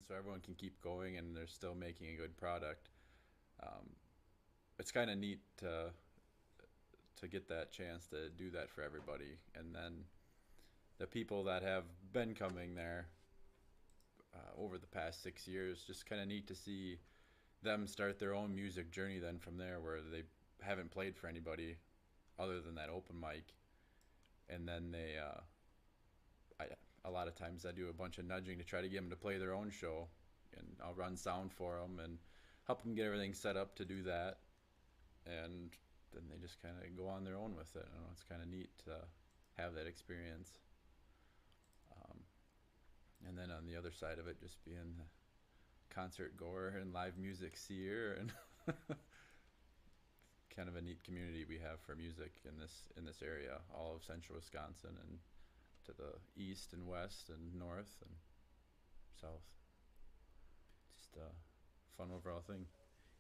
so everyone can keep going and they're still making a good product. Um, it's kind of neat to get that chance to do that for everybody, and then the people that have been coming there over the past 6 years, just kind of neat to see them start their own music journey. Then from there, where they haven't played for anybody other than that open mic, and then a lot of times I do a bunch of nudging to try to get them to play their own show, and I'll run sound for them and help them get everything set up to do that, and then they just kind of go on their own with it. I don't know, it's kind of neat to have that experience. Um, and then on the other side of it, just being the concert goer and live music seer, and kind of a neat community we have for music in this area, all of central Wisconsin and to the east and west and north and south. Just a fun overall thing.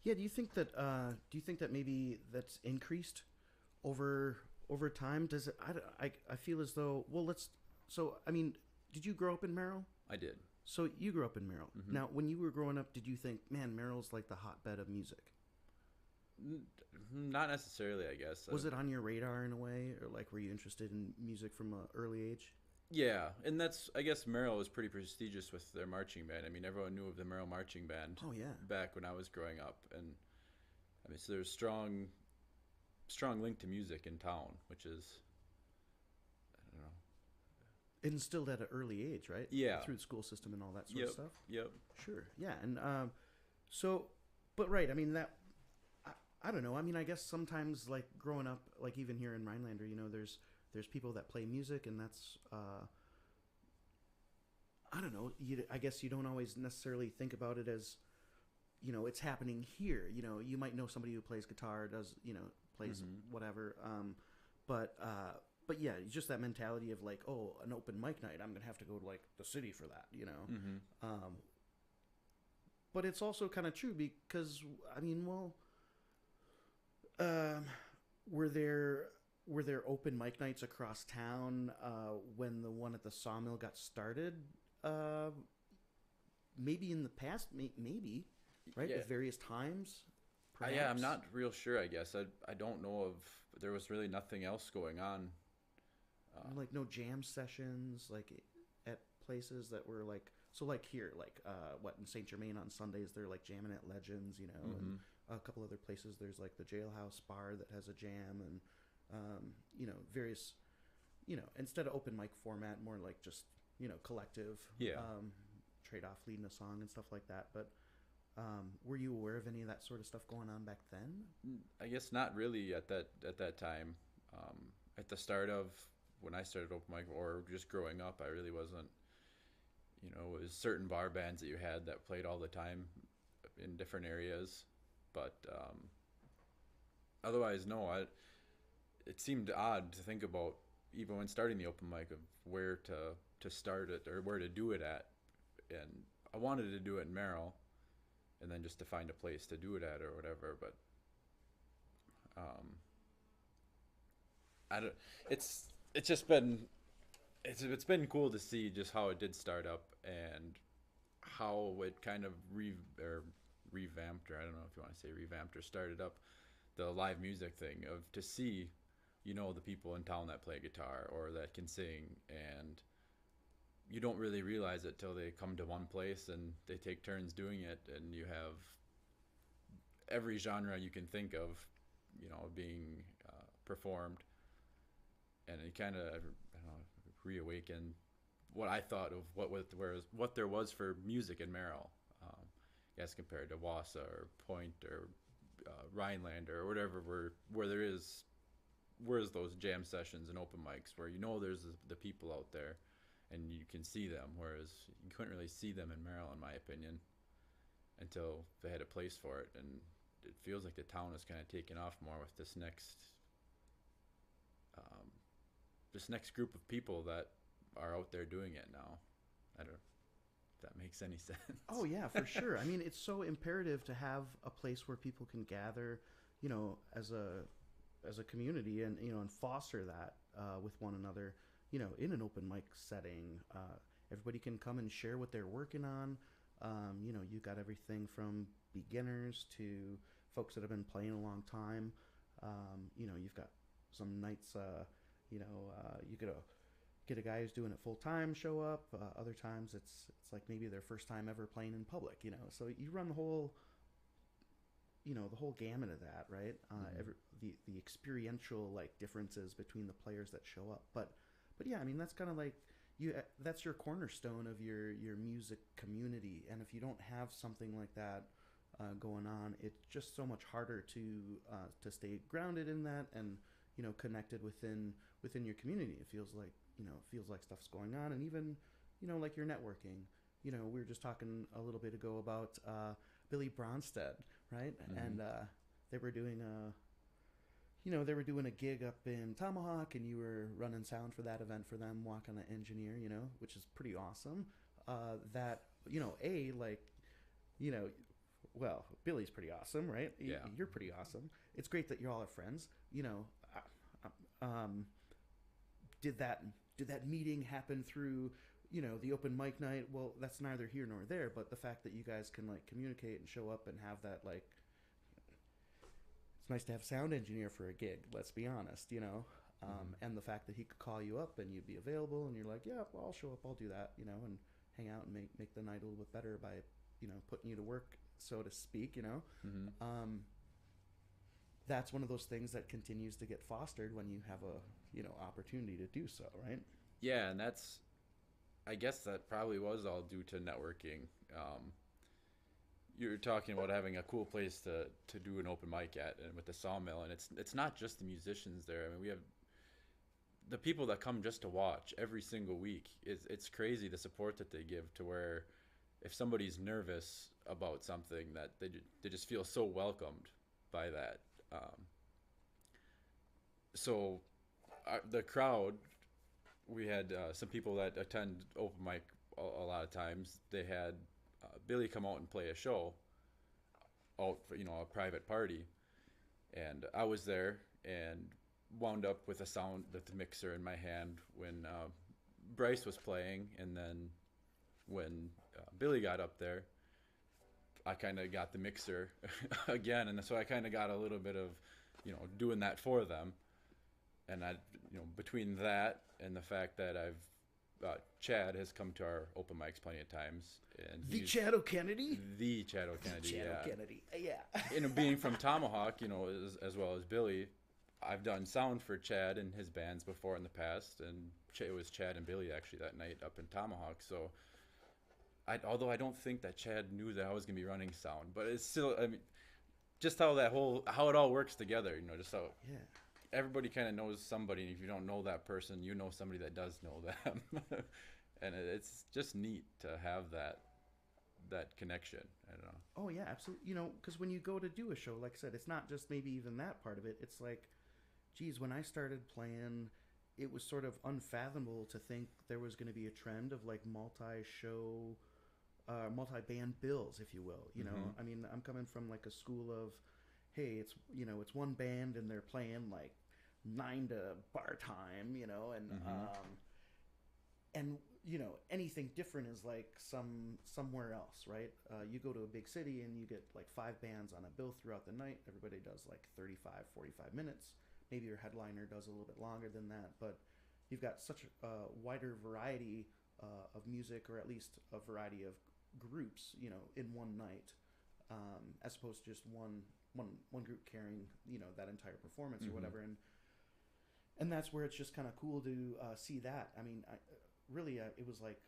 Yeah, do you think that maybe that's increased over time? Does it? I feel as though, well, let's. So I mean, did you grow up in Merrill? I did. So you grew up in Merrill. Mm-hmm. Now, when you were growing up, did you think, man, Merrill's like the hotbed of music? Not necessarily, I guess. Was it on your radar in a way, or like were you interested in music from an early age? Yeah, and that's, I guess Merrill was pretty prestigious with their marching band. I mean, everyone knew of the Merrill marching band Oh yeah. back when I was growing up, and I mean, so there's strong link to music in town, which is, I don't know. Instilled at an early age, right? Yeah. Through the school system and all that sort of Yep. stuff. Yep. Sure. Yeah. And so, but right. I mean that. I don't know. I mean, I guess sometimes like growing up, like even here in Rhinelander, there's people that play music, and that's I don't know. I guess you don't always necessarily think about it as, it's happening here. You might know somebody who plays guitar, plays Mm-hmm. whatever. But yeah, it's just that mentality of like, oh, an open mic night, I'm gonna have to go to like the city for that. Mm-hmm. But it's also kind of true because I mean, well, um, were there open mic nights across town when the one at the Sawmill got started? Uh, Maybe in the past, maybe, right? Yeah. At various times, Yeah, I'm perhaps. not real sure, I guess. I don't know of, there was really nothing else going on. Like no jam sessions, like at places that were like so like here, like what in Saint Germain on Sundays they're like jamming at Legends, Mm-hmm. and a couple other places there's like the Jailhouse Bar that has a jam, and various, instead of open mic format, more like just collective, Yeah. trade off leading a song and stuff like that. But were you aware of any of that sort of stuff going on back then? I guess not really at that time. At the start of when I started open mic or just growing up, I really wasn't. It was certain bar bands that you had that played all the time in different areas, but otherwise, no. It seemed odd to think about even when starting the open mic of where to start it or where to do it at, and I wanted to do it in Merrill, and then just to find a place to do it at or whatever, but um, I don't. It's just been it's been cool to see just how it did start up and how it kind of revamped, or I don't know if you want to say revamped or started up the live music thing of to see, the people in town that play guitar or that can sing, and you don't really realize it till they come to one place and they take turns doing it, and you have every genre you can think of, being performed, and it kind of, I don't know, reawakened what I thought of what there was for music in Merrill, as compared to Wassa or Point or Rhinelander or whatever, where where's those jam sessions and open mics where there's the people out there and you can see them, whereas you couldn't really see them in Merrill, in my opinion, until they had a place for it. And it feels like the town is kind of taking off more with um, this next group of people that are out there doing it now. I don't know if that makes any Oh sense. yeah, for sure. I mean, it's so imperative to have a place where people can gather, as a community, and and foster that with one another. In an open mic setting, everybody can come and share what they're working on. You got everything from beginners to folks that have been playing a long time. You've got some nights, you get a guy who's doing it full time show up. Other times it's like maybe their first time ever playing in public. So you run the whole gamut of that, right? The experiential like differences between the players that show up, but yeah, I mean that's kind of like that's your cornerstone of your music community, and if you don't have something like that going on, it's just so much harder to stay grounded in that and connected within your community. It feels like stuff's going on, and even like your networking. We were just talking a little bit ago about Billy Bronstead, right? And they were doing a gig up in Tomahawk, and you were running sound for that event for them, walking the engineer, which is pretty awesome. That like you know, well, Billy's pretty awesome, right? Yeah. You're pretty awesome. It's great that you all are friends. Um, did that meeting happen through the open mic night? Well, that's neither here nor there, but the fact that you guys can like communicate and show up and have that, like, it's nice to have a sound engineer for a gig, let's be honest. And the fact that he could call you up and you'd be available and you're like, yeah, well, I'll show up, I'll do that, and hang out and make the night a little bit better by putting you to work, so to speak. That's one of those things that continues to get fostered when you have a opportunity to do so, right? Yeah, and I guess that probably was all due to networking. You were talking about having a cool place to do an open mic at, and with the Sawmill, and it's not just the musicians there. I mean, we have the people that come just to watch every single week. It's crazy the support that they give, to where if somebody's nervous about something, that they just feel so welcomed by that. So the crowd, we had some people that attend open mic a lot of times. They had Billy come out and play a show out for a private party, and I was there and wound up with the mixer in my hand when Bryce was playing, and then when Billy got up there, I kind of got the mixer again, and so I kind of got a little bit of doing that for them. And between that and the fact that Chad has come to our open mics plenty of times, and Chad O'Kennedy, yeah. And being from Tomahawk, as well as Billy, I've done sound for Chad and his bands before in the past, and it was Chad and Billy actually that night up in Tomahawk. So, although I don't think that Chad knew that I was gonna be running sound, but it's still, I mean, just how it all works together, just how. Yeah. Everybody kind of knows somebody, and if you don't know that person, you know somebody that does know them. And it's just neat to have that connection. I don't know. Oh yeah, absolutely. Because when you go to do a show, like I said, it's not just maybe even that part of it. It's like, geez, when I started playing, it was sort of unfathomable to think there was going to be a trend of like multi-show, multi-band bills, if you will. I mean, I'm coming from like a school of, hey, it's one band and they're playing like 9 to bar time, and anything different is like somewhere else, right? You go to a big city and you get like 5 bands on a bill throughout the night. Everybody does like 35-45 minutes. Maybe your headliner does a little bit longer than that, but you've got such a wider variety of music, or at least a variety of groups, in one night, as opposed to just one group carrying that entire performance or whatever. And that's where it's just kind of cool to see that. I mean, it was like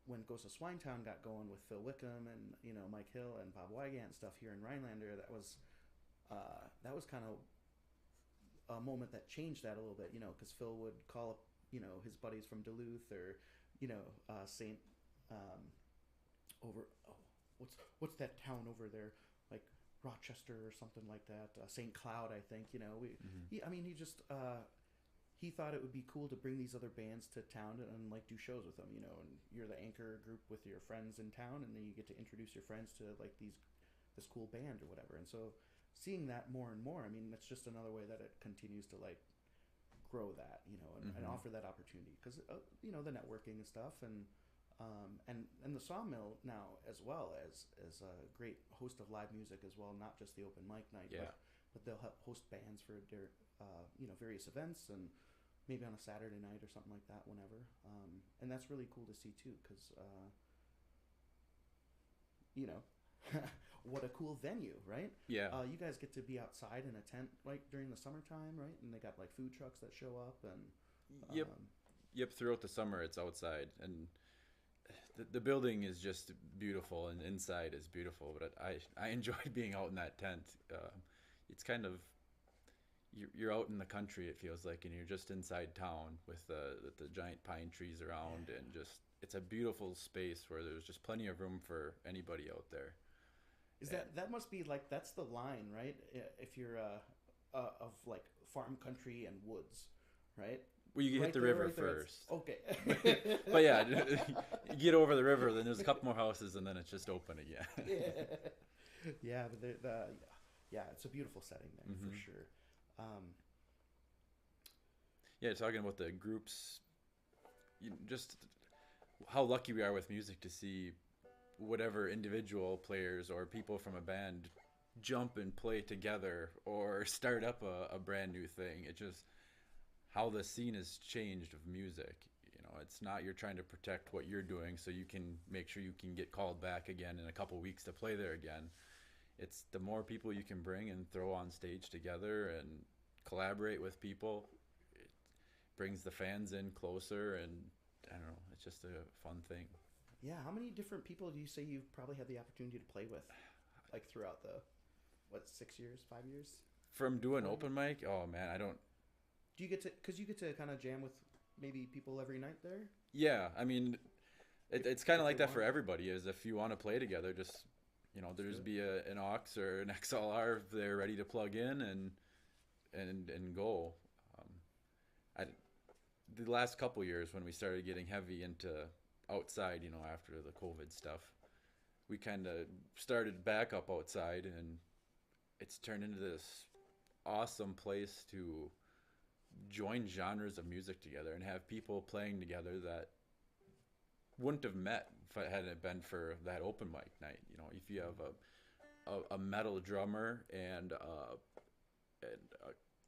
when Ghost of Swinetown got going with Phil Wickham and Mike Hill and Bob Wygant and stuff here in Rhinelander. That was kind of a moment that changed that a little bit, because Phil would call up his buddies from Duluth, or Saint over what's that town over there, like Rochester or something like that, St. Cloud, I think. He thought it would be cool to bring these other bands to town and like do shows with them, and you're the anchor group with your friends in town, and then you get to introduce your friends to like this cool band or whatever. And so seeing that more and more, I mean, that's just another way that it continues to like grow that, and offer that opportunity, because the networking and stuff, and And the Sawmill now as well as a great host of live music as well, not just the open mic night, Yeah. but they'll host bands for their various events and maybe on a Saturday night or something like that whenever. And that's really cool to see too, because you know, what a cool venue, right? Yeah. You guys get to be outside in a tent like during the summertime, right? And they got like food trucks that show up and Yep. Yep. Throughout the summer, it's outside, and the building is just beautiful, and inside is beautiful. But I enjoyed being out in that tent. It's kind of you're out in the country. It feels like, and you're just inside town with the giant pine trees around, and just it's a beautiful space where there's just plenty of room for anybody out there. Is that must be like that's the line, right? If you're of like farm country and woods, right? Well, you Right hit the there, river right there, first. Okay. But yeah, you get over the river, then there's a couple more houses, and then it's just open again. Yeah, but yeah, it's a beautiful setting there Mhm. for sure. Yeah, talking about the groups, just how lucky we are with music to see whatever individual players or people from a band jump and play together or start up a brand new thing. It just how the scene has changed of music. It's not you're trying to protect what you're doing so you can make sure you can get called back again in a couple weeks to play there again. It's the more people you can bring and throw on stage together and collaborate with people, it brings the fans in closer, and I don't know, it's just a fun thing. Yeah, how many different people do you say you've probably had the opportunity to play with, like throughout the 6 years, 5 years? From doing 4 open mic, oh man, I don't. Do you get to because you get to kind of jam with maybe people every night there? Yeah, I mean, it's kind if of like they that for want. everybody. Is if you want to play together, just there's good. be an aux or an XLR if they're ready to plug in and go. Um, I the last couple years when we started getting heavy into outside, after the COVID stuff, we kind of started back up outside, and it's turned into this awesome place to join genres of music together and have people playing together that wouldn't have met if it hadn't been for that open mic night. If you have a metal drummer and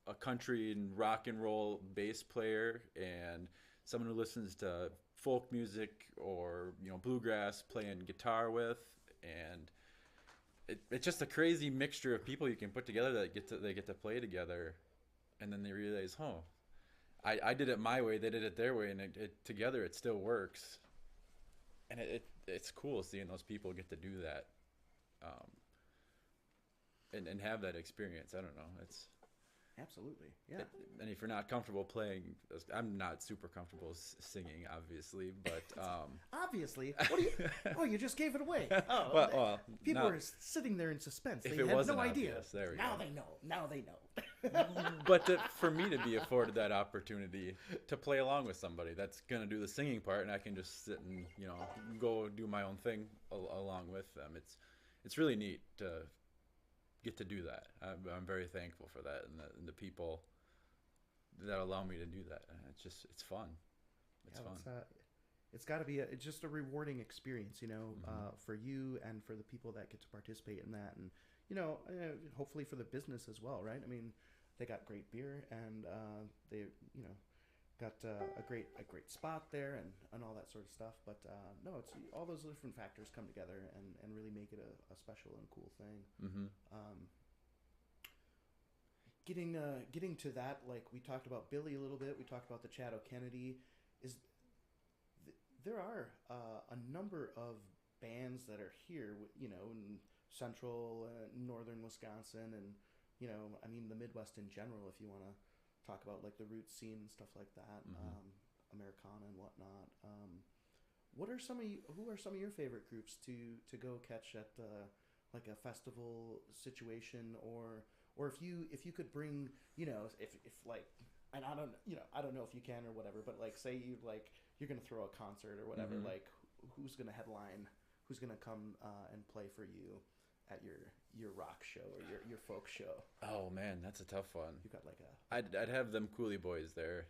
a country and rock and roll bass player and someone who listens to folk music or bluegrass playing guitar with, and it's just a crazy mixture of people you can put together that they get to play together, and then they realize, I did it my way, they did it their way, and together it still works, and it's cool seeing those people get to do that, and have that experience. I don't know, it's Absolutely, yeah. and if you're not comfortable playing, I'm not super comfortable singing, obviously, but Obviously, what do you? Oh, you just gave it away. Oh, well, people now, are sitting there in suspense. if They it had wasn't no idea. obvious, there we Now go. they know. Now they know. But for me to be afforded that opportunity to play along with somebody that's gonna do the singing part, and I can just sit and go do my own thing along with them, it's really neat to get to do that. I'm very thankful for that, and the people that allow me to do that. And it's fun. It's fun. It's got to be it's just a rewarding experience, Mhm. for you and for the people that get to participate in that, and hopefully for the business as well, right? I mean, they got great beer, and they got a great spot there, and all that sort of stuff. But no, it's all those different factors come together and really make it a special and cool thing. Mm-hmm. Getting to that, like we talked about Billy a little bit, we talked about the Chad O'Kennedy. Is there are a number of bands that are here, in central, northern Wisconsin, and I mean the Midwest in general. If you want to talk about like the roots scene and stuff like that, Mm-hmm. Americana and whatnot. What are who are some of your favorite groups to go catch at like a festival situation, or if you could bring, if like, and I don't know if you can or whatever, but like say you're gonna throw a concert or whatever, Mhm. like who's gonna headline, who's gonna come and play for you at your rock show or your folk show? Oh man, that's a tough one. You got like a I'd have them Coolie Boys there.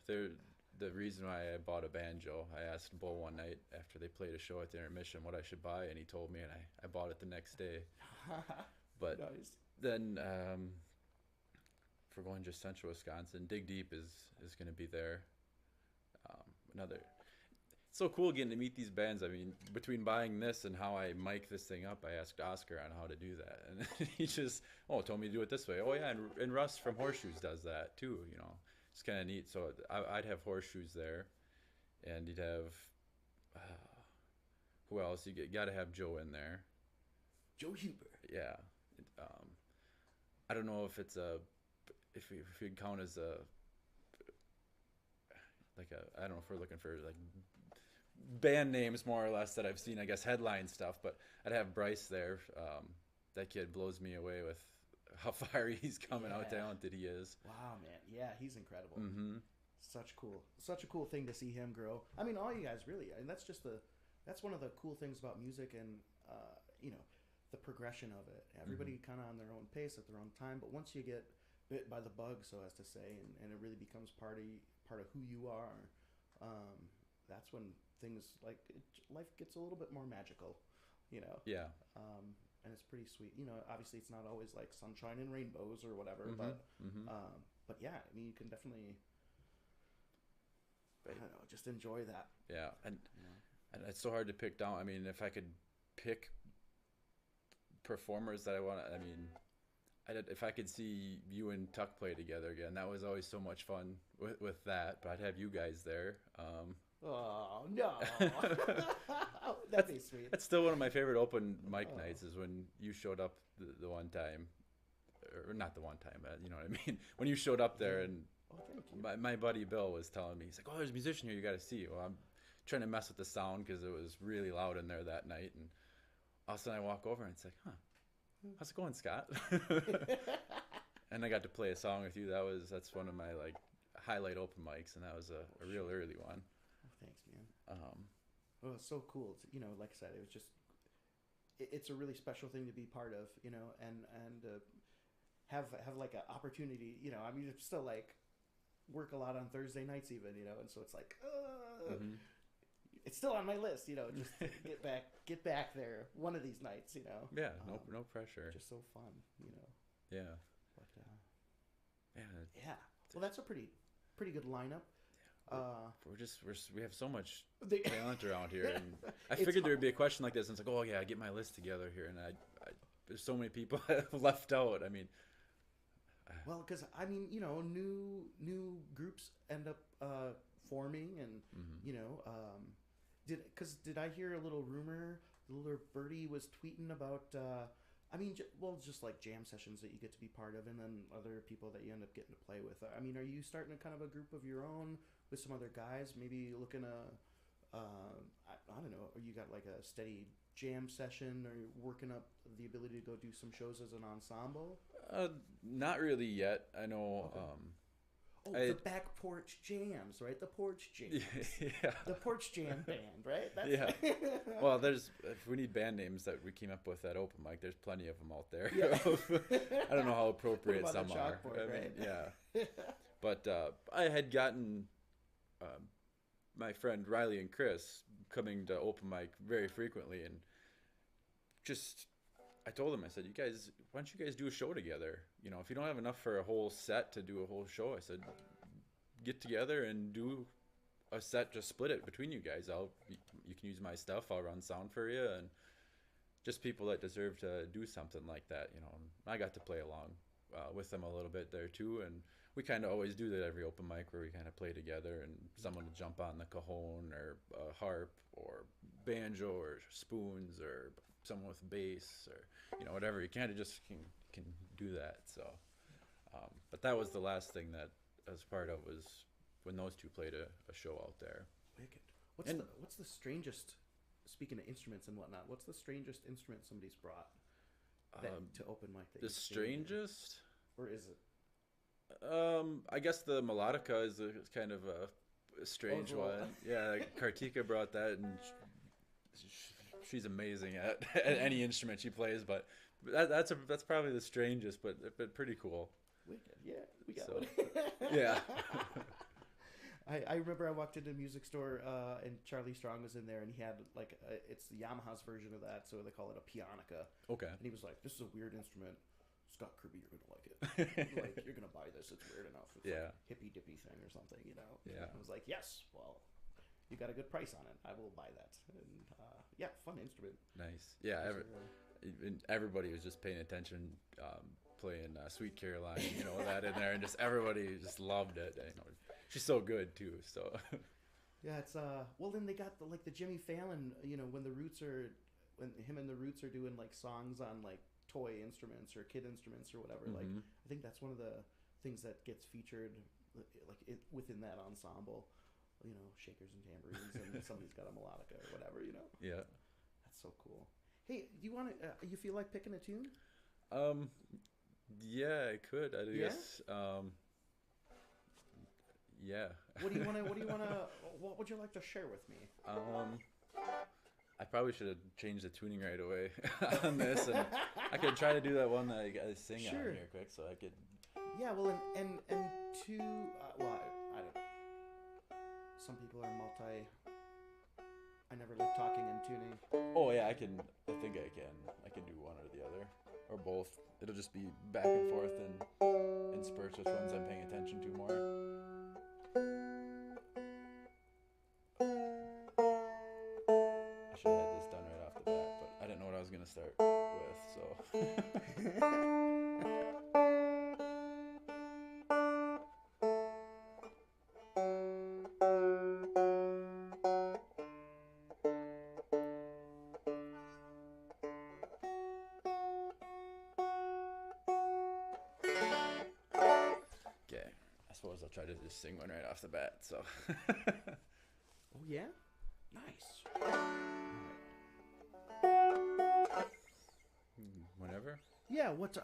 the reason why I bought a banjo. I asked Bull one night after they played a show at the intermission what I should buy, and he told me, and I bought it the next day. But Nice. then if we're going just central Wisconsin, Dig Deep is going to be there. Another. It's so cool getting to meet these bands. I mean, between buying this and how I mic this thing up, I asked Oscar on how to do that, and he just told me to do it this way. Oh yeah, and Russ from Horseshoes does that too. You know, it's kind of neat. So I'd have Horseshoes there, and you'd have who else? You got to have Joe in there. Joe Huber. Yeah. I don't know if it's if you'd count as I don't know if we're looking for like band names more or less that I've seen, I guess headline stuff, but I'd have Bryce there. That kid blows me away with how far he's coming, how talented he is. Wow, man. Yeah, he's incredible. Mm-hmm. Such a cool thing to see him grow. I mean, all you guys really, and that's one of the cool things about music, and the progression of it. Everybody kind of on their own pace at their own time, but once you get bit by the bug, so as to say, and it really becomes part of who you are, that's when things life gets a little bit more magical, Yeah. And it's pretty sweet. Obviously it's not always like sunshine and rainbows or whatever, but yeah, I mean, you can definitely, I don't know, just enjoy that. Yeah, and it's so hard to pick down. I mean, if I could pick performers that I want, I mean, if I could see you and Tuck play together again, that was always so much fun with that. But I'd have you guys there. Oh no, that'd be sweet. That's still one of my favorite open mic nights. Is when you showed up the one time, or not the one time, but you know what I mean. When you showed up there, and thank you. my buddy Bill was telling me, he's like, "Oh, there's a musician here. You got to see." Well, I'm trying to mess with the sound because it was really loud in there that night, and all of a sudden I walk over and it's like, "Huh, how's it going, Scott?" And I got to play a song with you. That's one of my like highlight open mics, and that was a real early one. Oh, thanks, man. Well, it's so cool. It's, like I said, it was just, it's a really special thing to be part of, and have like an opportunity, I mean, it's still like work a lot on Thursday nights even, and so it's like, it's still on my list, just get back there one of these nights, Yeah, no pressure. Just so fun, Yeah. But yeah. Well, that's a pretty good lineup. We have so much talent around here, and I figured hard. there would be a question like this, and it's like, oh yeah, I get my list together here, and I there's so many people I have left out. I mean, well, because I mean, new groups end up forming, and did I hear a little rumor? The little birdie was tweeting about. I mean, just like jam sessions that you get to be part of, and then other people that you end up getting to play with. I mean, are you starting a kind of a group of your own with some other guys? Maybe looking I don't know. Or you got like a steady jam session, or you're working up the ability to go do some shows as an ensemble? Not really yet. I know. Okay. The back porch jams, right? The porch jams. Yeah. The porch jam band, right? That's Yeah. Well, if we need band names that we came up with at open mic, there's plenty of them out there. Yeah. I don't know how appropriate some are. Chalkboard, right? Yeah. But I had gotten my friend Riley and Chris coming to open mic very frequently, and I told them, I said, why don't you guys do a show together? If you don't have enough for a whole set to do a whole show, I said, get together and do a set, just split it between you guys. You can use my stuff, I'll run sound for you, and just people that deserve to do something like that, I got to play along with them a little bit there too, and we kind of always do that every open mic where we kind of play together, and someone will jump on the cajon or harp or banjo or spoons, or someone with bass, or whatever. You kind of just can do that. So but that was the last thing that I was part of, was when those two played a show out there. Wicked. What's the strangest, speaking of instruments and whatnot, what's the strangest instrument somebody's brought to open mic? The strangest, or is it? I guess the melodica is kind of a strange one. Yeah, Kartika brought that, and she's amazing at any instrument she plays. But that's probably the strangest, but pretty cool. Wicked, yeah, we got So, one. Yeah. I remember I walked into a music store and Charlie Strong was in there and he had like it's the Yamaha's version of that, so they call it a pianica. Okay. And he was like, "This is a weird instrument, Scott Kirby. You're gonna like it. Like you're gonna buy this. It's weird enough. It's Yeah. like hippy dippy thing or something, you know." Yeah. And I was like, "Yes, well, you got a good price on it. I will buy that." And yeah, fun instrument. Nice. Yeah. Everybody was just paying attention, playing Sweet Caroline, you know, that in there, and just everybody just loved it. And, you know, she's so good too. So. Yeah, it's well then they got the Jimmy Fallon, you know, when him and the Roots are doing like songs on like toy instruments or kid instruments or whatever. Like I think that's one of the things that gets featured within that ensemble. You know, shakers and tambourines, and somebody's got a melodica or whatever. You know. Yeah. That's so cool. Hey, do you want to? You feel like picking a tune? Yeah, I could. I guess. Yeah. What do you want to? What would you like to share with me? I probably should have changed the tuning right away on this, and I could try to do that one that I sing on here quick, so I could. Yeah, well, and two. Well, I don't. Some people are multi. I never like talking and tuning. Oh yeah, I can. I think I can. I can do one or the other, or both. It'll just be back and forth and in spurts which ones I'm paying attention to more. I should have had this done right off the bat, but I didn't know what I was gonna start with, so. I'll try to just sing one right off the bat. So. Oh yeah, nice. Whenever. Yeah. What's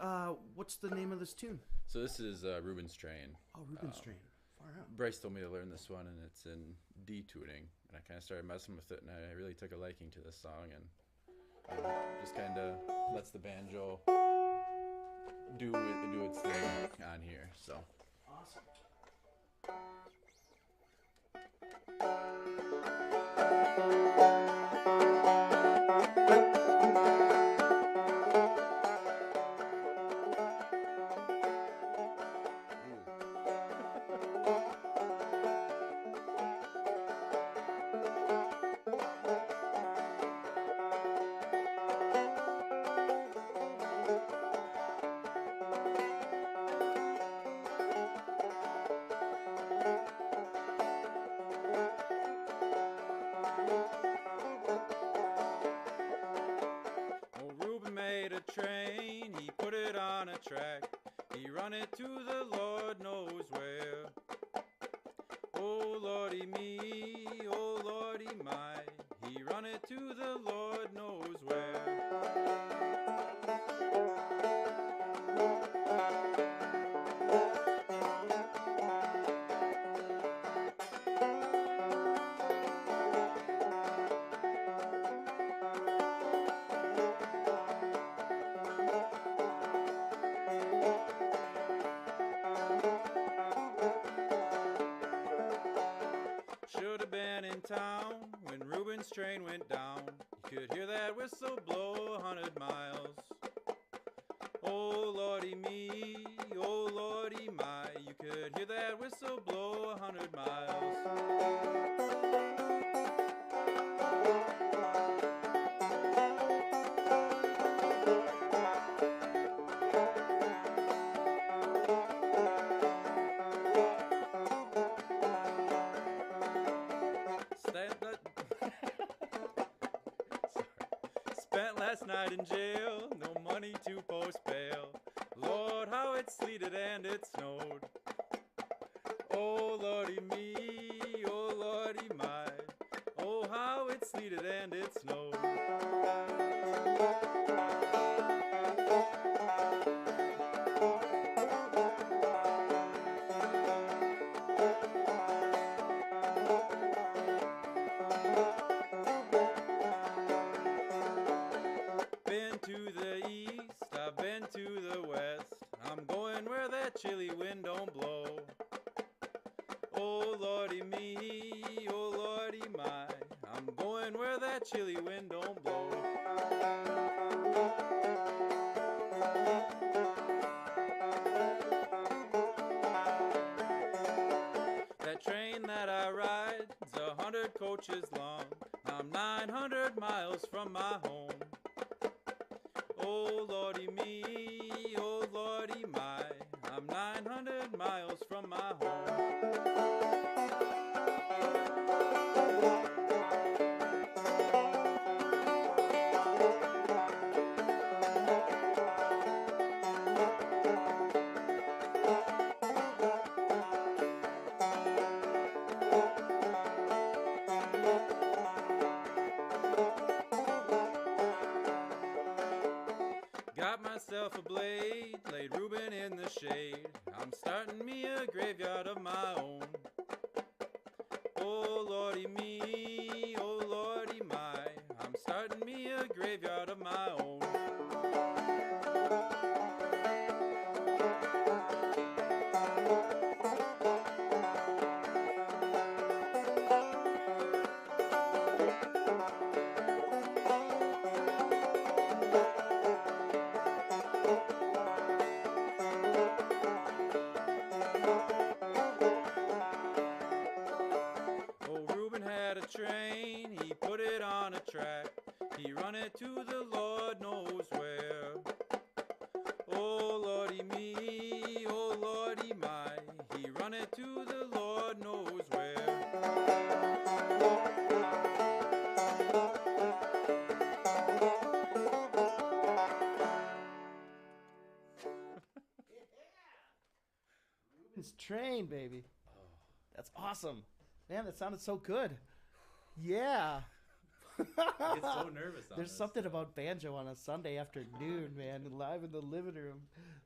the name of this tune? So this is Reuben's Train. Oh, Reuben's Train. Far out. Bryce told me to learn this one, and it's in D tuning, and I kind of started messing with it, and I really took a liking to this song, and just kind of lets the banjo do its thing on here. So. Awesome. Train, he put it on a track, he run it to the Lord knows where. Oh Lordy me, oh Lordy my, he run it to the Lord knows where. Should have been in town when Reuben's train went down. You could hear that whistle blow 100 miles. Oh Lordy me, oh Lordy my, you could hear that whistle blow 100 miles. Spent last night in jail, no money to post bail. Lord, how it sleeted and it snowed. Oh Lordy me, oh Lordy my, oh how it sleeted and it snowed. Been to the east, I've been to the west, I'm going where that chilly wind don't blow. Oh lordy me, oh lordy my, I'm going where that chilly wind don't blow. That train that I ride's 100 coaches long. I'm 900 miles from my home. Oh lordy me, oh lordy my, I'm 900 miles from my home. Got myself a blade, laid Reuben in the shade. I'm starting me a graveyard of my own. Oh lordy me, oh lordy my, I'm starting me a graveyard of my own. Oh, Reuben had a train, he put it on a track. He run it to the Lord knows where. Oh, lordy me, oh, lordy my, he run it to the Lord knows where. It's Train, baby. Oh, That's awesome. Man, that sounded so good. Yeah. I get so nervous on There's this something stuff. about banjo on a Sunday afternoon, man, live in the living room.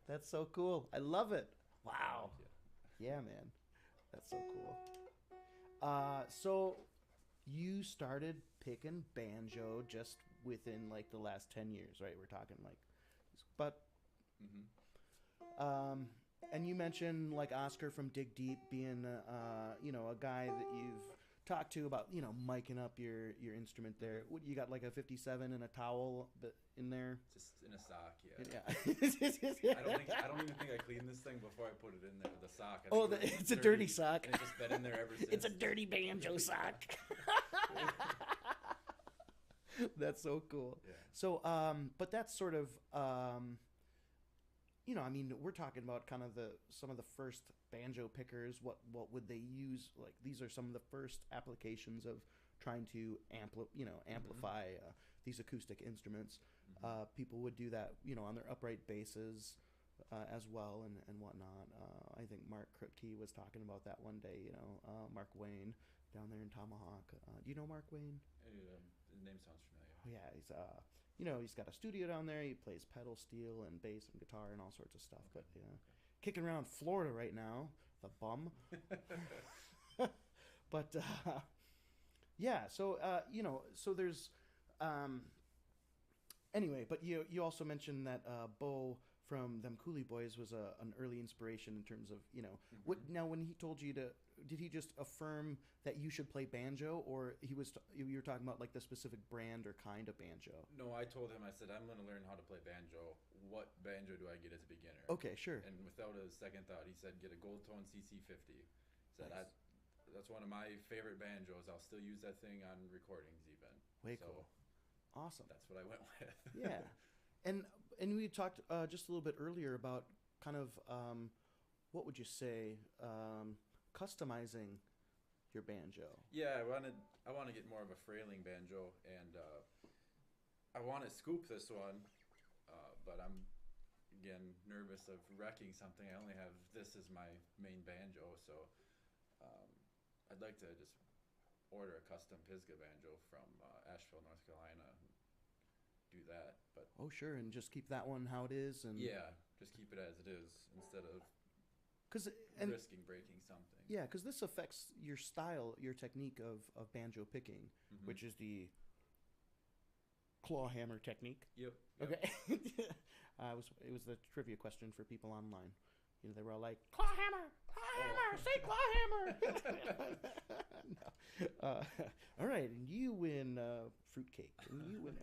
That's so cool. I love it. Wow. Yeah, man. That's so cool. So you started picking banjo just within like the last 10 years, right? We're talking like, but, Mhm. and you mentioned like Oscar from Dig Deep being, a guy that you've talked to about, miking up your instrument there. What, you got like a 57 and a towel in there? Just in a sock, yeah. Yeah. I don't even think I cleaned this thing before I put it in there. The sock. I Oh, think it was it's a dirty sock. And it's just been in there ever since. It's a dirty banjo sock. That's so cool. Yeah. So, but that's sort of, we're talking about kind of some of the first banjo pickers. What would they use? Like these are some of the first applications of trying to amplify these acoustic instruments. People would do that, on their upright basses as well and whatnot. I think Mark Kripke was talking about that one day. Mark Wayne down there in Tomahawk. Do you know Mark Wayne? The name sounds familiar. Oh yeah, he's got a studio down there. He plays pedal steel and bass and guitar and all sorts of stuff. But kicking around Florida right now, the bum. But yeah, so so there's anyway. But you also mentioned that Bo from them Cooley Boys was an early inspiration in terms of what. Now, when he told you to, did he just affirm that you should play banjo, or you were talking about like the specific brand or kind of banjo? No, I told him, I said, I'm going to learn how to play banjo. What banjo do I get as a beginner? Okay, sure. And without a second thought, he said, get a Gold Tone CC50. Said, Nice. that's one of my favorite banjos. I'll still use that thing on recordings even. Way So cool. Awesome. That's what I went with. Yeah. And we talked just a little bit earlier about kind of what would you say, customizing your banjo. Yeah, I want to get more of a frailing banjo, and I want to scoop this one, but I'm again nervous of wrecking something. I only have this as my main banjo, so I'd like to just order a custom Pisgah banjo from Asheville, North Carolina, and do that. But Oh, sure, and just keep that one how it is, and yeah, just keep it as it is instead of risking breaking something. Yeah, because this affects your style, your technique of banjo picking, Mhm. which is the claw hammer technique. Yep. Okay. It was the trivia question for people online. You know, they were all like, claw hammer, say claw hammer. No. All right, and you win fruitcake, and you win.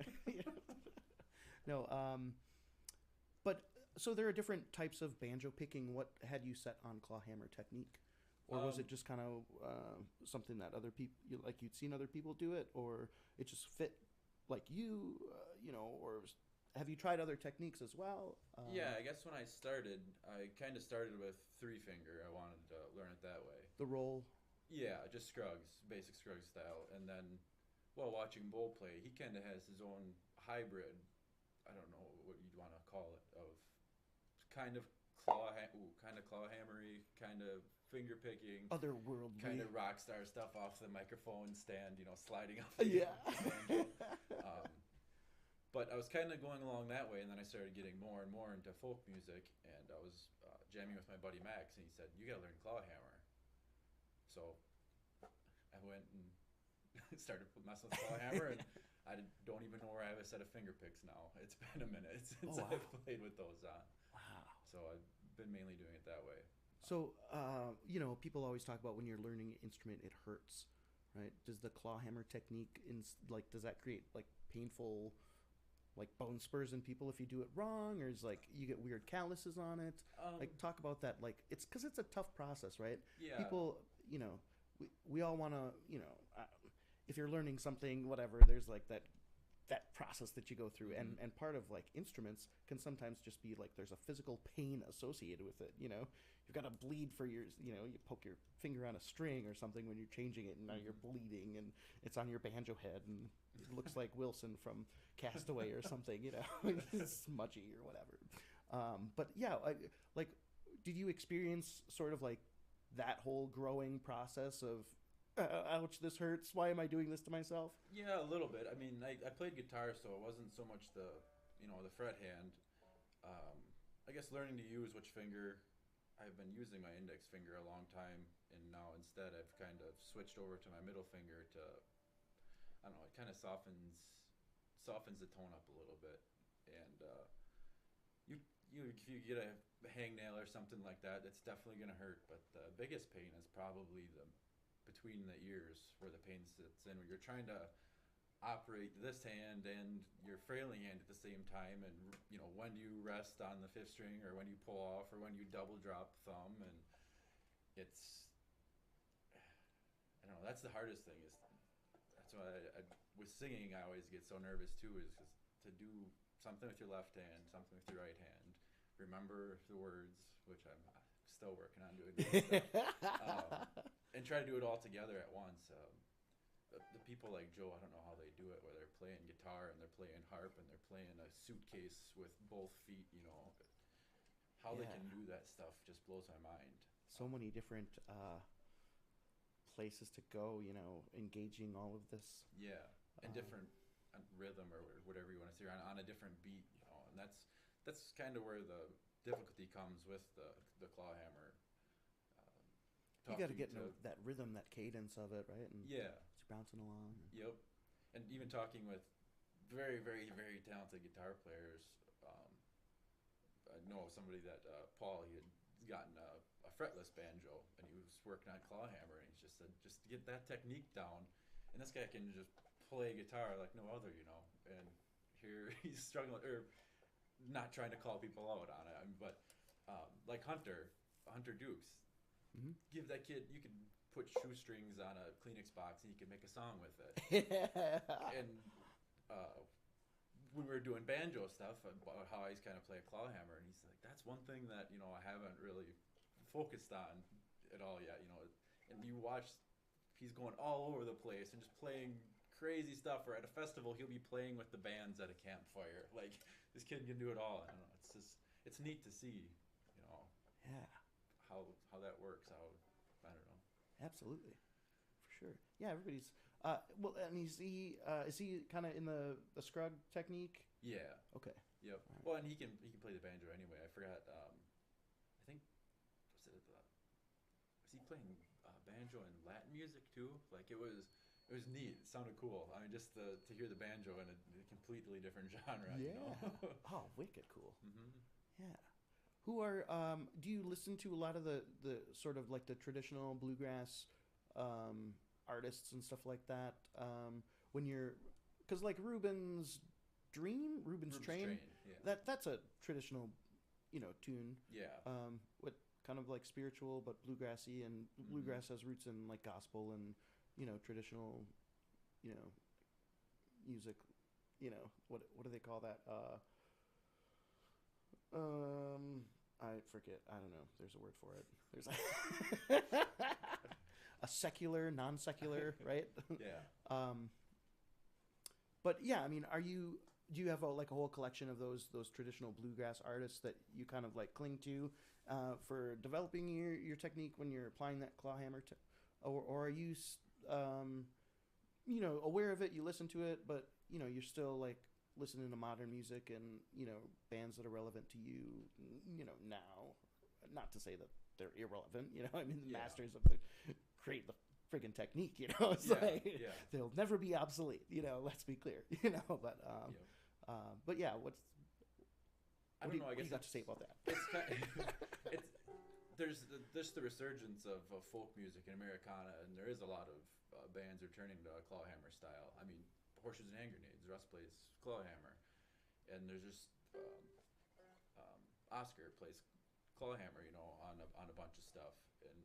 No, but so there are different types of banjo picking. What had you set on claw hammer technique? Or was it just kind of something that other people, like you'd seen other people do it, or it just fit like you, you know, or have you tried other techniques as well? Yeah, I guess when I started, I kind of started with three finger. I wanted to learn it that way. The roll. Yeah, just Scruggs, basic Scruggs style. And then, while watching Bull play, he kind of has his own hybrid. I don't know what you'd want to call it, of kind of kind of claw hammery, kind of finger picking, Otherworldly. kind of rock star stuff off the microphone stand, sliding off Yeah. banjo. But I was kind of going along that way, and then I started getting more and more into folk music, and I was jamming with my buddy Max, and he said, "You gotta learn claw hammer." So I went and started messing with claw hammer, and I don't even know where I have a set of finger picks now. It's been a minute since wow. I've played with those on. Wow. So I've been mainly doing it that way. So, you know, people always talk about when you're learning an instrument, it hurts, right? Does the claw hammer technique, does that create like painful, like bone spurs in people if you do it wrong, or is like you get weird calluses on it? Like, talk about that. Like, it's because it's a tough process, right? Yeah. People, you know, we all want to, you know, if you're learning something, whatever, there's like that process that you go through, Mm-hmm. and part of like instruments can sometimes just be like there's a physical pain associated with it. You know, you've got to bleed for your, you know, you poke your finger on a string or something when you're changing it, and now you're bleeding, and it's on your banjo head, and it looks like Wilson from Castaway or something. You know, it's smudgy or whatever. But yeah, like, did you experience sort of like that whole growing process of ouch, this hurts. Why am I doing this to myself? Yeah, a little bit. I mean, I played guitar, so it wasn't so much the fret hand. I guess learning to use which finger. I've been using my index finger a long time, and now instead I've kind of switched over to my middle finger to, I don't know, it kind of softens the tone up a little bit. And if you get a hangnail or something like that, it's definitely going to hurt. But the biggest pain is probably the between the ears, where the pain sits in, where you're trying to operate this hand and your frailing hand at the same time, and when do you rest on the fifth string, or when you pull off, or when you double drop thumb, and it's, I don't know, that's the hardest thing. That's why with singing I always get so nervous too, is cause to do something with your left hand, something with your right hand, remember the words, which I'm still working on doing and try to do it all together at once. The people like Joe, I don't know how they do it, where they're playing guitar and they're playing harp and they're playing a suitcase with both feet, how they can do that stuff just blows my mind. So many different places to go, engaging all of this. Yeah, and different rhythm or whatever you want to say, on a different beat, and that's kind of where the difficulty comes with the claw hammer. You got to get that rhythm, that cadence of it, right? And yeah, it's bouncing along. Yep, and even talking with very, very, very talented guitar players. I know somebody that Paul, he had gotten a fretless banjo, and he was working on claw hammer, and he just said, just to get that technique down, and this guy can just play guitar like no other, and here he's struggling, or not trying to call people out on it, but like Hunter Dukes. Mm-hmm. Give that kid, you can put shoestrings on a Kleenex box and you can make a song with it. And we were doing banjo stuff about how he's kind of play a claw hammer, and he's like, that's one thing that I haven't really focused on at all yet. And you watch, he's going all over the place and just playing crazy stuff. Or at a festival, he'll be playing with the bands at a campfire. Like, this kid can do it all. I don't know. It's neat to see. Yeah. How that works out. I don't know. Absolutely, for sure. Yeah, everybody's well, and is he kind of in the scrug technique? Yeah. Okay. Yep. Right. Well, and he can play the banjo anyway. I forgot. I think was he playing banjo in Latin music too? Like it was neat. It sounded cool. I mean, just to hear the banjo in a completely different genre. Yeah. Oh, wicked cool. Mm-hmm. Yeah. Who are do you listen to a lot of the sort of like the traditional bluegrass artists and stuff like that when you're because like Ruben's Ruben's Train, Train, yeah. that's a traditional tune. Yeah. What kind of like spiritual but bluegrassy, and Hmm. bluegrass has roots in like gospel and traditional you know music. What do they call that? I forget. I don't know. There's a word for it. There's a secular, non-secular, right? Yeah. um, but yeah, I mean, do you have like a whole collection of those traditional bluegrass artists that you kind of like cling to for developing your technique when you're applying that claw hammer, or are you um, aware of it? You listen to it, but you're still like listening to modern music and bands that are relevant to you, now. Not to say that they're irrelevant, I mean the Yeah. masters of the create the friggin' technique, it's Yeah. like Yeah. they'll never be obsolete, let's be clear, Yeah. but yeah, I don't know. I what do guess you got to say about that? it's kind it's there's the resurgence of folk music and Americana, and there is a lot of bands returning to clawhammer style. I mean, Horseshoes and Hand Grenades. Russ plays clawhammer, and there's just Oscar plays clawhammer. On a bunch of stuff, and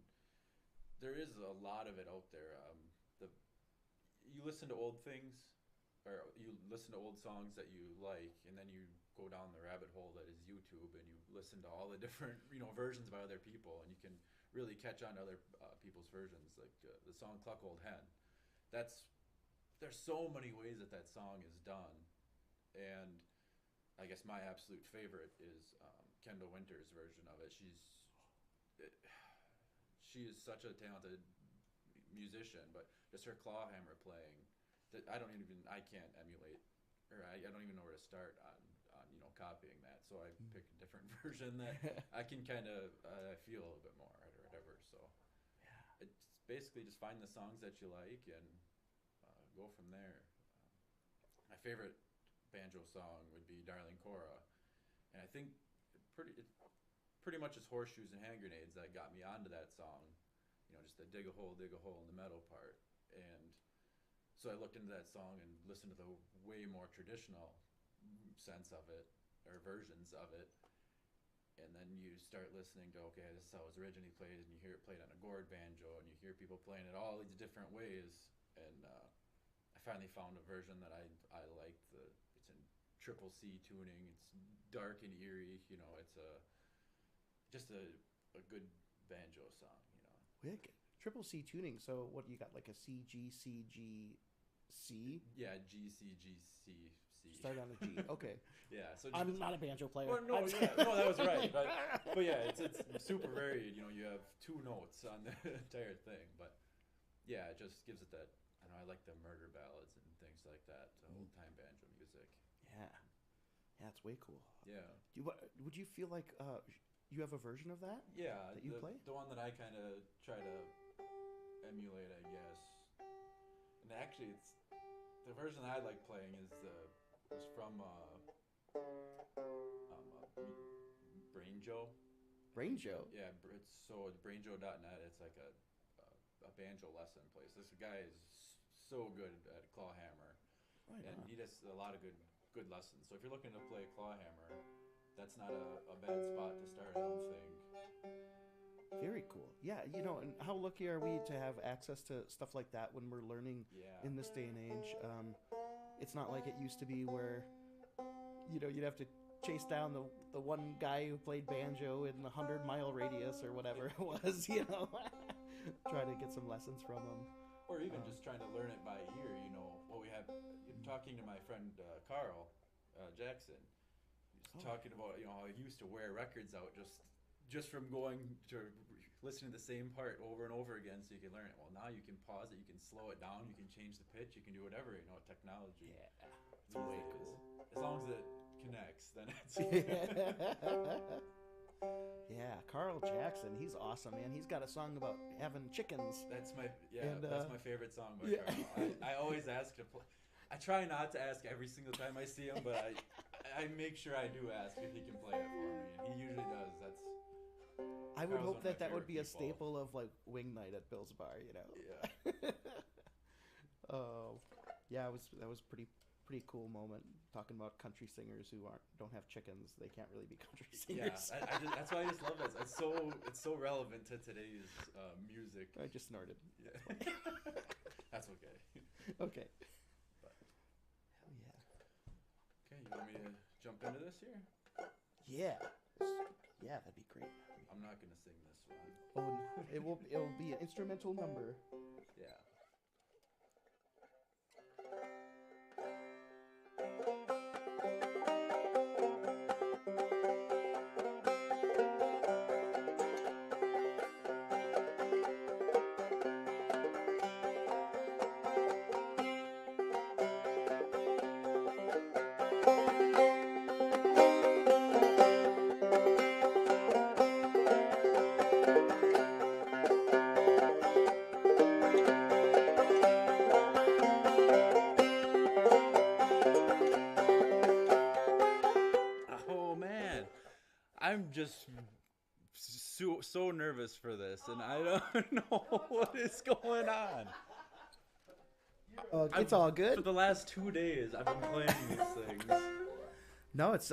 there is a lot of it out there. The You listen to old things, or you listen to old songs that you like, and then you go down the rabbit hole that is YouTube, and you listen to all the different versions by other people, and you can really catch on to other people's versions. Like the song "Cluck Old Hen," that's there's so many ways that song is done, and I guess my absolute favorite is Kendall Winter's version of it. She is such a talented musician, but just her clawhammer playing, that I can't emulate, or I don't even know where to start on copying that. So I pick a different version that I can kind of feel a little bit more or whatever. So it's basically just find the songs that you like and go from there. My favorite banjo song would be "Darling Cora," and I think it pretty much is "Horseshoes and Hand Grenades" that got me onto that song. Just the dig a hole in the metal part. And so I looked into that song and listened to the way more traditional sense of it, or versions of it. And then you start listening to, okay, this is how it was originally played, and you hear it played on a gourd banjo, and you hear people playing it all these different ways. And I finally found a version that I like. It's in triple C tuning. It's dark and eerie. It's just a good banjo song. Wicked. Triple C tuning. So what you got, like a C G C G C? Yeah, G C G C C. Start on a G. Okay. Yeah, so I'm not a banjo player. Well, no, yeah, no, that was right. But yeah, it's super varied. You have two notes on the entire thing, but yeah, it just gives it that. I know I like the murder ballads and things like that, old time banjo music. Yeah. Yeah, it's way cool. Yeah. Would you feel like you have a version of that? Yeah, That you play? the one that I kind of try to emulate, I guess. And actually, it's the version I like playing is from Brainjo. Banjo. Yeah, it's brainjo.net. It's like a banjo lesson place. This guy is so good at clawhammer, Right and on. he does a lot of good lessons. So if you're looking to play clawhammer, that's not a bad spot to start, I don't think. Very cool. Yeah, and how lucky are we to have access to stuff like that when we're learning Yeah. in this day and age? It's not like it used to be where, you'd have to chase down the one guy who played banjo in the 100-mile radius or whatever it was, try to get some lessons from him. Or even just trying to learn it by ear. What we have. Talking to my friend Carl Jackson, he's talking about how he used to wear records out just from going to listening to the same part over and over again so you can learn it. Well, now you can pause it, you can slow it down, you can change the pitch, you can do whatever. Technology. Yeah, it's these way days. cool. As long as it connects, then it's. Yeah, Carl Jackson, he's awesome, man. He's got a song about having chickens. That's And, my favorite song by yeah. Carl. I always ask to play. I try not to ask every single time I see him, but I make sure I do ask if he can play it for me. And he usually does. I would was hope one of my that would favorite be a people. staple of like wing night at Bill's Bar, you know. Yeah. Oh, yeah, that was pretty cool moment talking about country singers who don't have chickens. They can't really be country Yeah, singers. that's why I just love that. It's so relevant to today's music. I just snorted. Yeah. That's okay. Okay. But, Hell yeah. okay, you want me to jump into this here? Yeah. Yeah, that'd be great. I'm not gonna sing this one. Oh, it will be an instrumental number. Yeah. Oh man, I'm just so nervous for this, and I don't know what is going on. It's all For good. the last 2 days, I've been playing these things. No, it's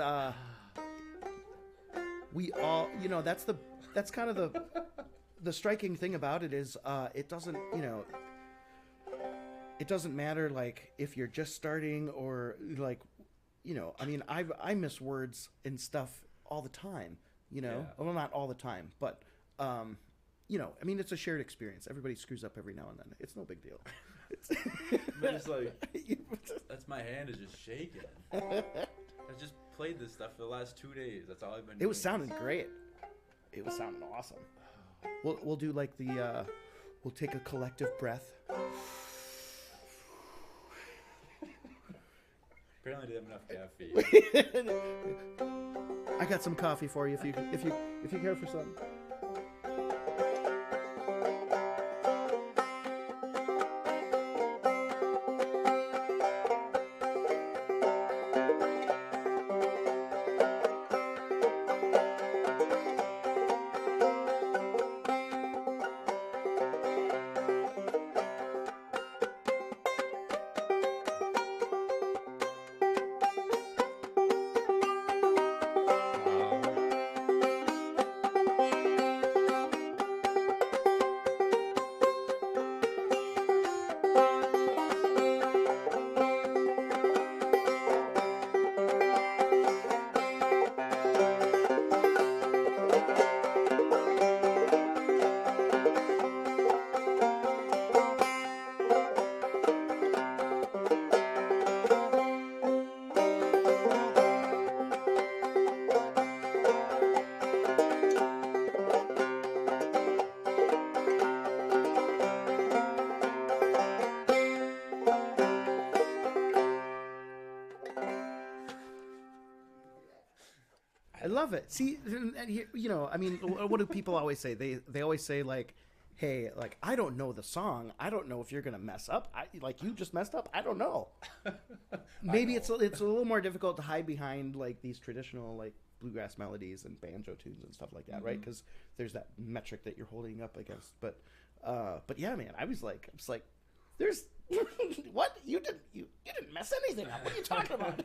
we all, you know, that's kind of the striking thing about it is it doesn't, you know, it doesn't matter like if you're just starting or like, you know, I mean, I miss words and stuff all the time, you know. Yeah. Well, not all the time, but you know, I mean, it's a shared experience. Everybody screws up every now and then. It's no big deal. I'm just like, that's my hand is just shaking. I just played this stuff for the last 2 days. That's all I've been doing. It was sounding great. It was sounding awesome. We'll do like the we'll take a collective breath. Apparently, I didn't have enough caffeine. I got some coffee for you if you care for some. I love it. See, and here, you know, I mean, what do people always say? They always say like, "Hey, like I don't know the song. I don't know if you're gonna mess up. Like you just messed up. I don't know." Maybe it's a little more difficult to hide behind like these traditional like bluegrass melodies and banjo tunes and stuff like that, right? Because there's that metric that you're holding up against. But yeah, man, I was like, there's what you didn't mess anything up. What are you talking about?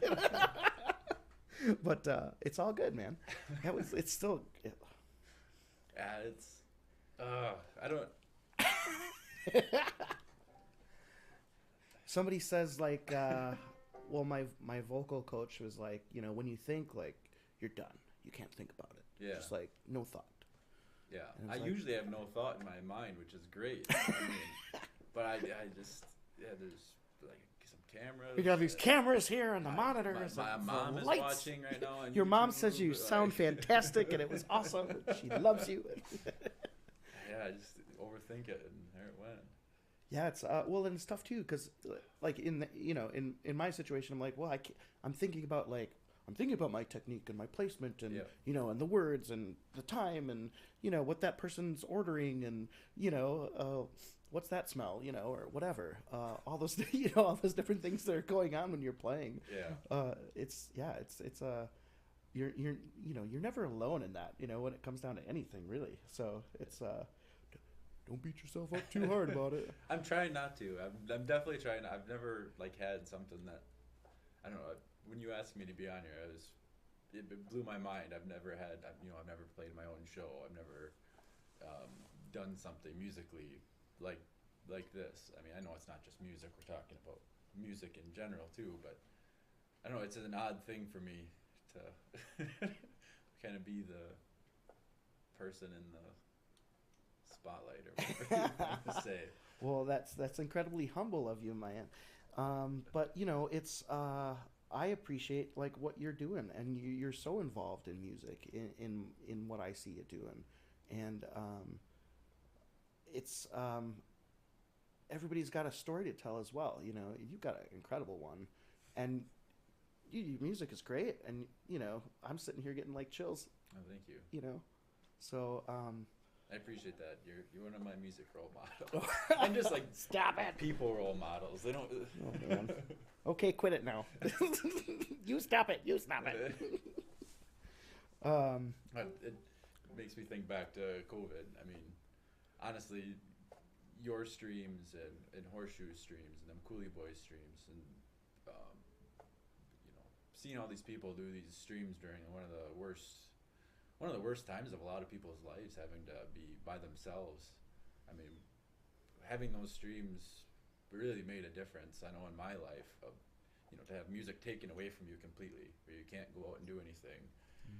But it's all good, man. It's still. Yeah, it's. I don't. Somebody says like, well, my vocal coach was like, you know, when you think like you're done, you can't think about it. Yeah. Just like no thought. Yeah, And I it's like- usually have no thought in my mind, which is great. I mean, but I just there's like some cameras. We got these cameras here and the My- monitors. My and mom the is lights. watching right now. On Your mom YouTube, says you like- sound fantastic and it was awesome. She loves you. Yeah, I just overthink it, and there it went. Yeah, it's well, and it's tough too because like in my situation, I'm like, well, I'm thinking about my technique and my placement and Yeah. you know and the words and the time and you know what that person's ordering and you know what's that smell, you know, or whatever. All those all those different things that are going on when you're playing. Yeah. It's you're never alone in that, when it comes down to anything really. So it's don't beat yourself up too hard about it. I'm trying not to. I'm definitely trying. I've never like had something that I don't know. When you asked me to be on here, it blew my mind. I've never had. I've never played my own show. I've never done something musically like this. I mean, I know it's not just music. We're talking about music in general too, but I don't know. It's an odd thing for me to kind of be the person in the spotlight or whatever you want to say. Well, that's incredibly humble of you, man. But it's I appreciate like what you're doing, and you're so involved in music in what I see you doing, and it's everybody's got a story to tell as well. You've got an incredible one, and your music is great, and I'm sitting here getting like chills. Oh, thank you. So I appreciate that. You're one of my music role models. I'm just like stop it. People role models. They don't. Oh man. Okay, quit it now. You stop it. You stop it. It makes me think back to COVID. I mean, honestly, your streams and Horseshoe streams and them Coolie Boys streams and seeing all these people do these streams during one of the worst times of a lot of people's lives, having to be by themselves. I mean, having those streams really made a difference. I know in my life of to have music taken away from you completely, where you can't go out and do anything,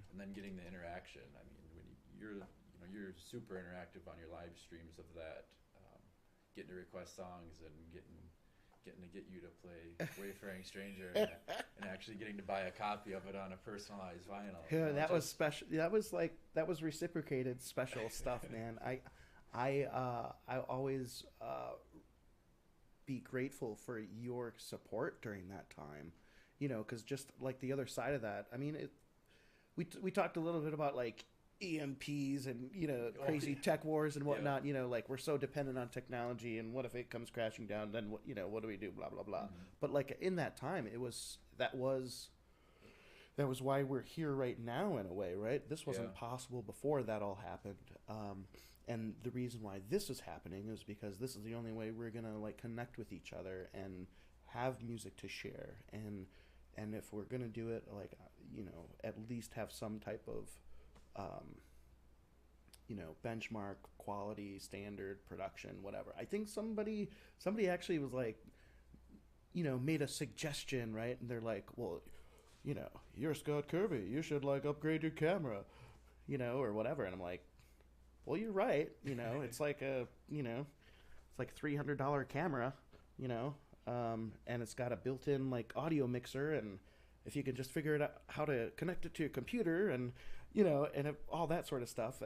and then getting the interaction. I mean, when you're super interactive on your live streams of that, getting to request songs and getting to get you to play Wayfaring Stranger and actually getting to buy a copy of it on a personalized vinyl. Yeah, that was special. That was reciprocated special stuff, man. I always be grateful for your support during that time, because just like the other side of that, I mean, we talked a little bit about like EMPs and crazy tech wars and whatnot. Like we're so dependent on technology, and what if it comes crashing down? Then what do we do? Blah blah blah. Mm-hmm. But like in that time, that was why we're here right now in a way, right? This wasn't possible before that all happened. And the reason why this is happening is because this is the only way we're gonna like connect with each other and have music to share. And if we're gonna do it, like at least have some type of benchmark quality standard production, whatever. I think somebody actually was like, made a suggestion, right? And they're like, well, you're Scott Kirby, you should like upgrade your camera, or whatever. And I'm like, well, you're right. It's like it's like $300 camera, and it's got a built-in like audio mixer, and if you can just figure it out how to connect it to your computer and all that sort of stuff.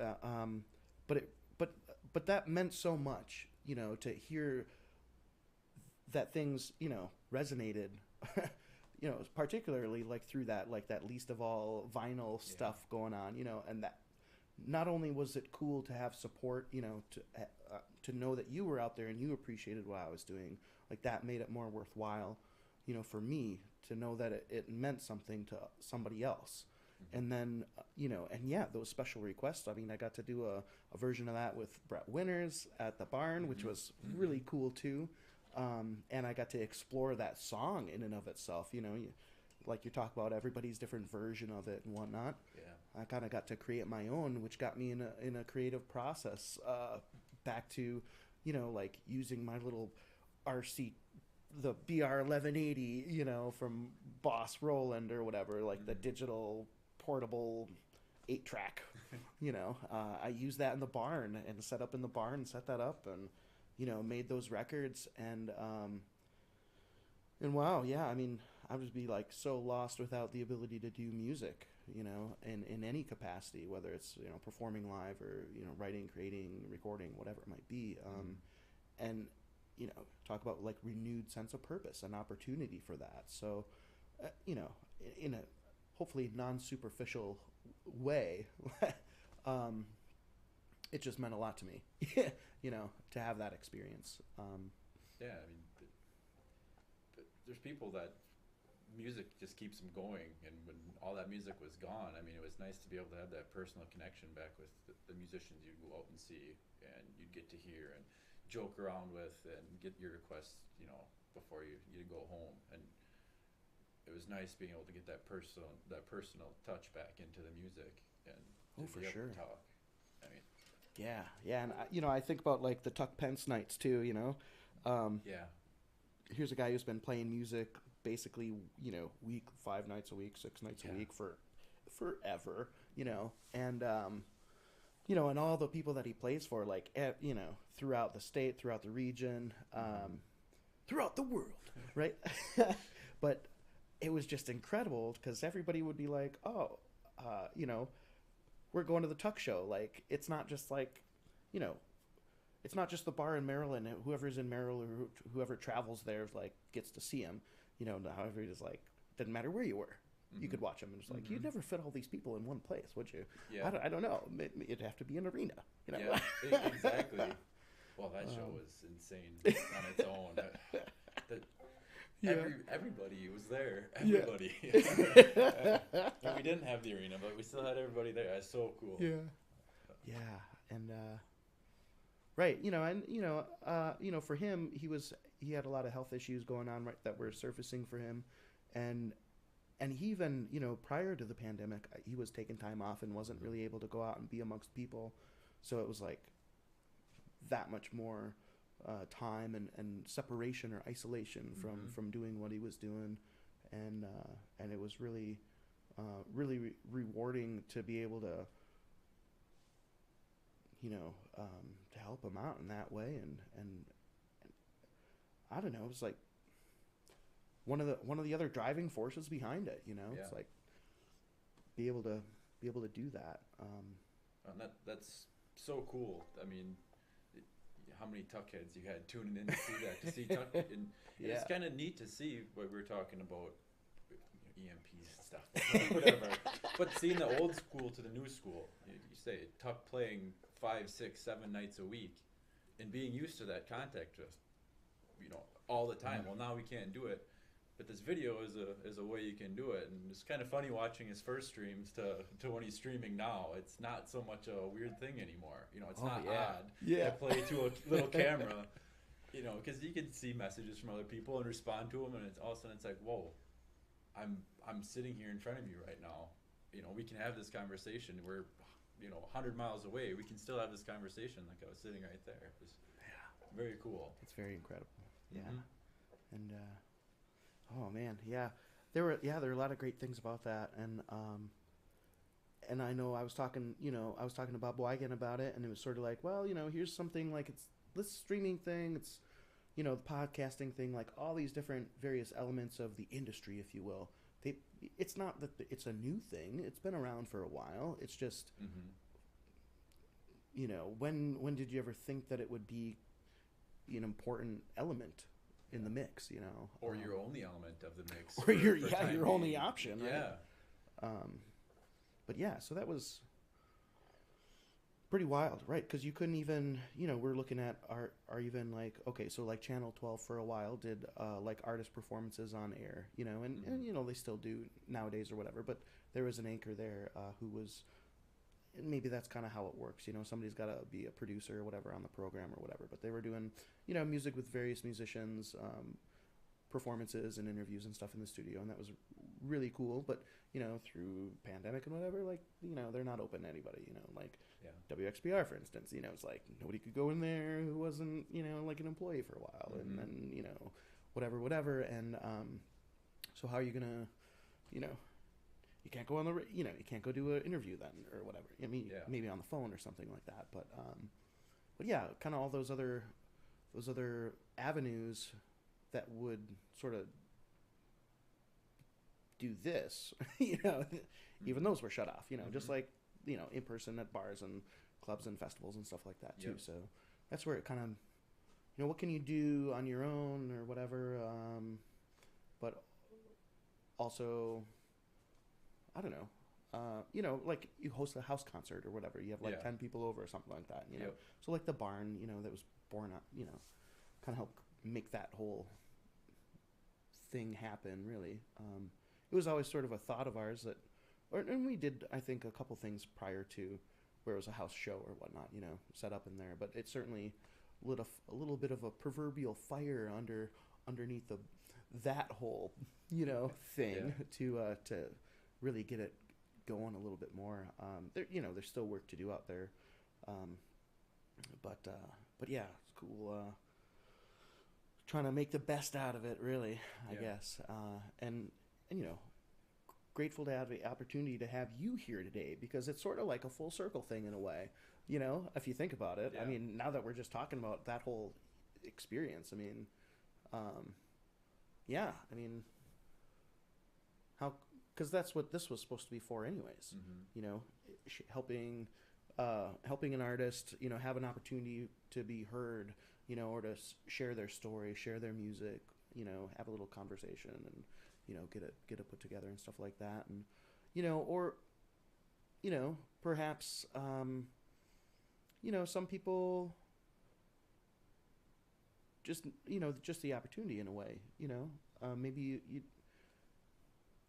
But that meant so much, to hear that things, resonated, particularly like through that, like that least of all vinyl stuff going on, and that not only was it cool to have support, to know that you were out there and you appreciated what I was doing, like that made it more worthwhile, for me to know that it meant something to somebody else. And then, those special requests. I mean, I got to do a version of that with Brett Winters at the barn, which was really cool too. And I got to explore that song in and of itself. Like you talk about everybody's different version of it and whatnot. Yeah. I kind of got to create my own, which got me in a creative process back to, like using my little RC, the BR1180, from Boss Roland or whatever, like the digital portable 8-track. I used that in the barn and set that up and made those records and wow, yeah, I mean, I would be like so lost without the ability to do music, in any capacity, whether it's performing live or writing, creating, recording, whatever it might be, and talk about like renewed sense of purpose and opportunity for that. So in a hopefully non-superficial way, it just meant a lot to me, to have that experience. Yeah, I mean, there's people that music just keeps them going. And when all that music was gone, I mean, it was nice to be able to have that personal connection back with the musicians you'd go out and see, and you'd get to hear and joke around with and get your requests, before you go home. And it was nice being able to get that personal touch back into the music and to for be able sure. to talk. I mean, Yeah, and I think about like the Tuck Pence nights too. yeah, Here's a guy who's been playing music basically, week 5 nights a week, 6 nights yeah, a week for forever. And and all the people that he plays for, like throughout the state, throughout the region, throughout the world, right? But it was just incredible because everybody would be like, oh, we're going to the Tuck show. Like, it's not just like, you know, it's not just the bar in Merrill, and whoever's in Merrill or whoever travels there like gets to see him. However, it is like doesn't matter where you were, you could watch him. And it's like you'd never fit all these people in one place, would you? yeah, I don't know. It'd have to be an arena. yeah, exactly. Well, that show was insane on its own. Everybody was there. Everybody. And we didn't have the arena, but we still had everybody there. That's so cool. Yeah, and right, for him, he had a lot of health issues going on, right, that were surfacing for him, and he even, prior to the pandemic, he was taking time off and wasn't really able to go out and be amongst people, so it was like that much more time and separation or isolation from doing what he was doing, and it was really rewarding to be able to to help him out in that way, and I don't know, it was like one of the other driving forces behind it. It's like be able to do that. And that's so cool. I mean, how many Tuck heads you had tuning in to see that, to see Tuck, and it's kind of neat to see what we were talking about, EMPs and stuff, whatever. But seeing the old school to the new school, you say Tuck playing 5, 6, 7 nights a week, and being used to that contact with, all the time. Well, now we can't do it, but this video is a way you can do it, and it's kind of funny watching his first streams to when he's streaming now. It's not so much a weird thing anymore. It's not odd to play to a little camera, because you can see messages from other people and respond to them, and all of a sudden it's like, whoa, I'm sitting here in front of you right now. We can have this conversation. We're 100 miles away. We can still have this conversation like I was sitting right there. It was very cool. It's very incredible. Yeah. And oh man, yeah. There were a lot of great things about that, and I know I was talking to Bob Wygan about it, and it was sort of like, well, here's something like it's this streaming thing, it's the podcasting thing, like all these different various elements of the industry, if you will. It's not that it's a new thing. It's been around for a while. It's just, when did you ever think that it would be an important element in the mix, or your only element of the mix, or your only option, right? But yeah, so that was pretty wild, right? Because you couldn't even, we're looking at our even like, okay, so like Channel 12 for a while did like artist performances on air, and they still do nowadays or whatever, but there was an anchor there who was, and maybe that's kind of how it works, somebody's got to be a producer or whatever on the program or whatever, but they were doing, music with various musicians, performances and interviews and stuff in the studio, and that was really cool. But through pandemic and whatever, like they're not open to anybody, like WXBR, for instance, it's like nobody could go in there who wasn't like an employee for a while, and then whatever, and so how are you gonna you can't go on the you can't go do an interview then or whatever. I mean, maybe on the phone or something like that, but yeah, kind of all those other avenues that would sort of do this, even those were shut off, just like, in person at bars and clubs and festivals and stuff like that too. So that's where it kind of, what can you do on your own or whatever, but also, I don't know, like you host a house concert or whatever, you have like 10 people over or something like that, so like the barn, that was born up, kind of help make that whole thing happen, really. It was always sort of a thought of ours that, and we did, I think, a couple things prior to where it was a house show or whatnot, set up in there. But it certainly lit a little bit of a proverbial fire underneath that whole, thing to really get it going a little bit more. There's still work to do out there, um, but yeah, it's cool. Trying to make the best out of it, really, I guess. And grateful to have the opportunity to have you here today, because it's sort of like a full circle thing in a way. If you think about it. Yeah. I mean, now that we're just talking about that whole experience, I mean, yeah, I mean, how, because that's what this was supposed to be for, anyways. Mm-hmm. Helping, helping an artist, have an opportunity to be heard, or to share their story, share their music, have a little conversation, and get it put together and stuff like that, and or perhaps some people just the opportunity in a way, maybe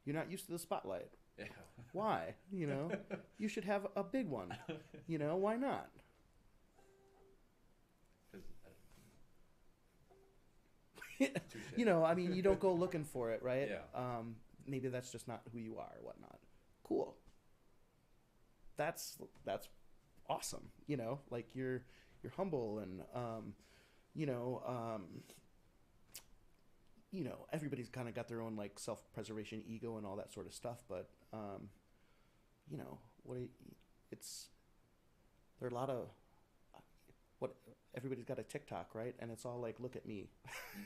you're not used to the spotlight. Yeah. Why? You should have a big one. Why not? 'Cause I mean, you don't go looking for it, right? Yeah. Maybe that's just not who you are or whatnot. Cool. That's awesome. Like you're humble, and everybody's kind of got their own like self-preservation ego and all that sort of stuff, but it's there are a lot of what everybody's got a TikTok, right? And it's all like, look at me,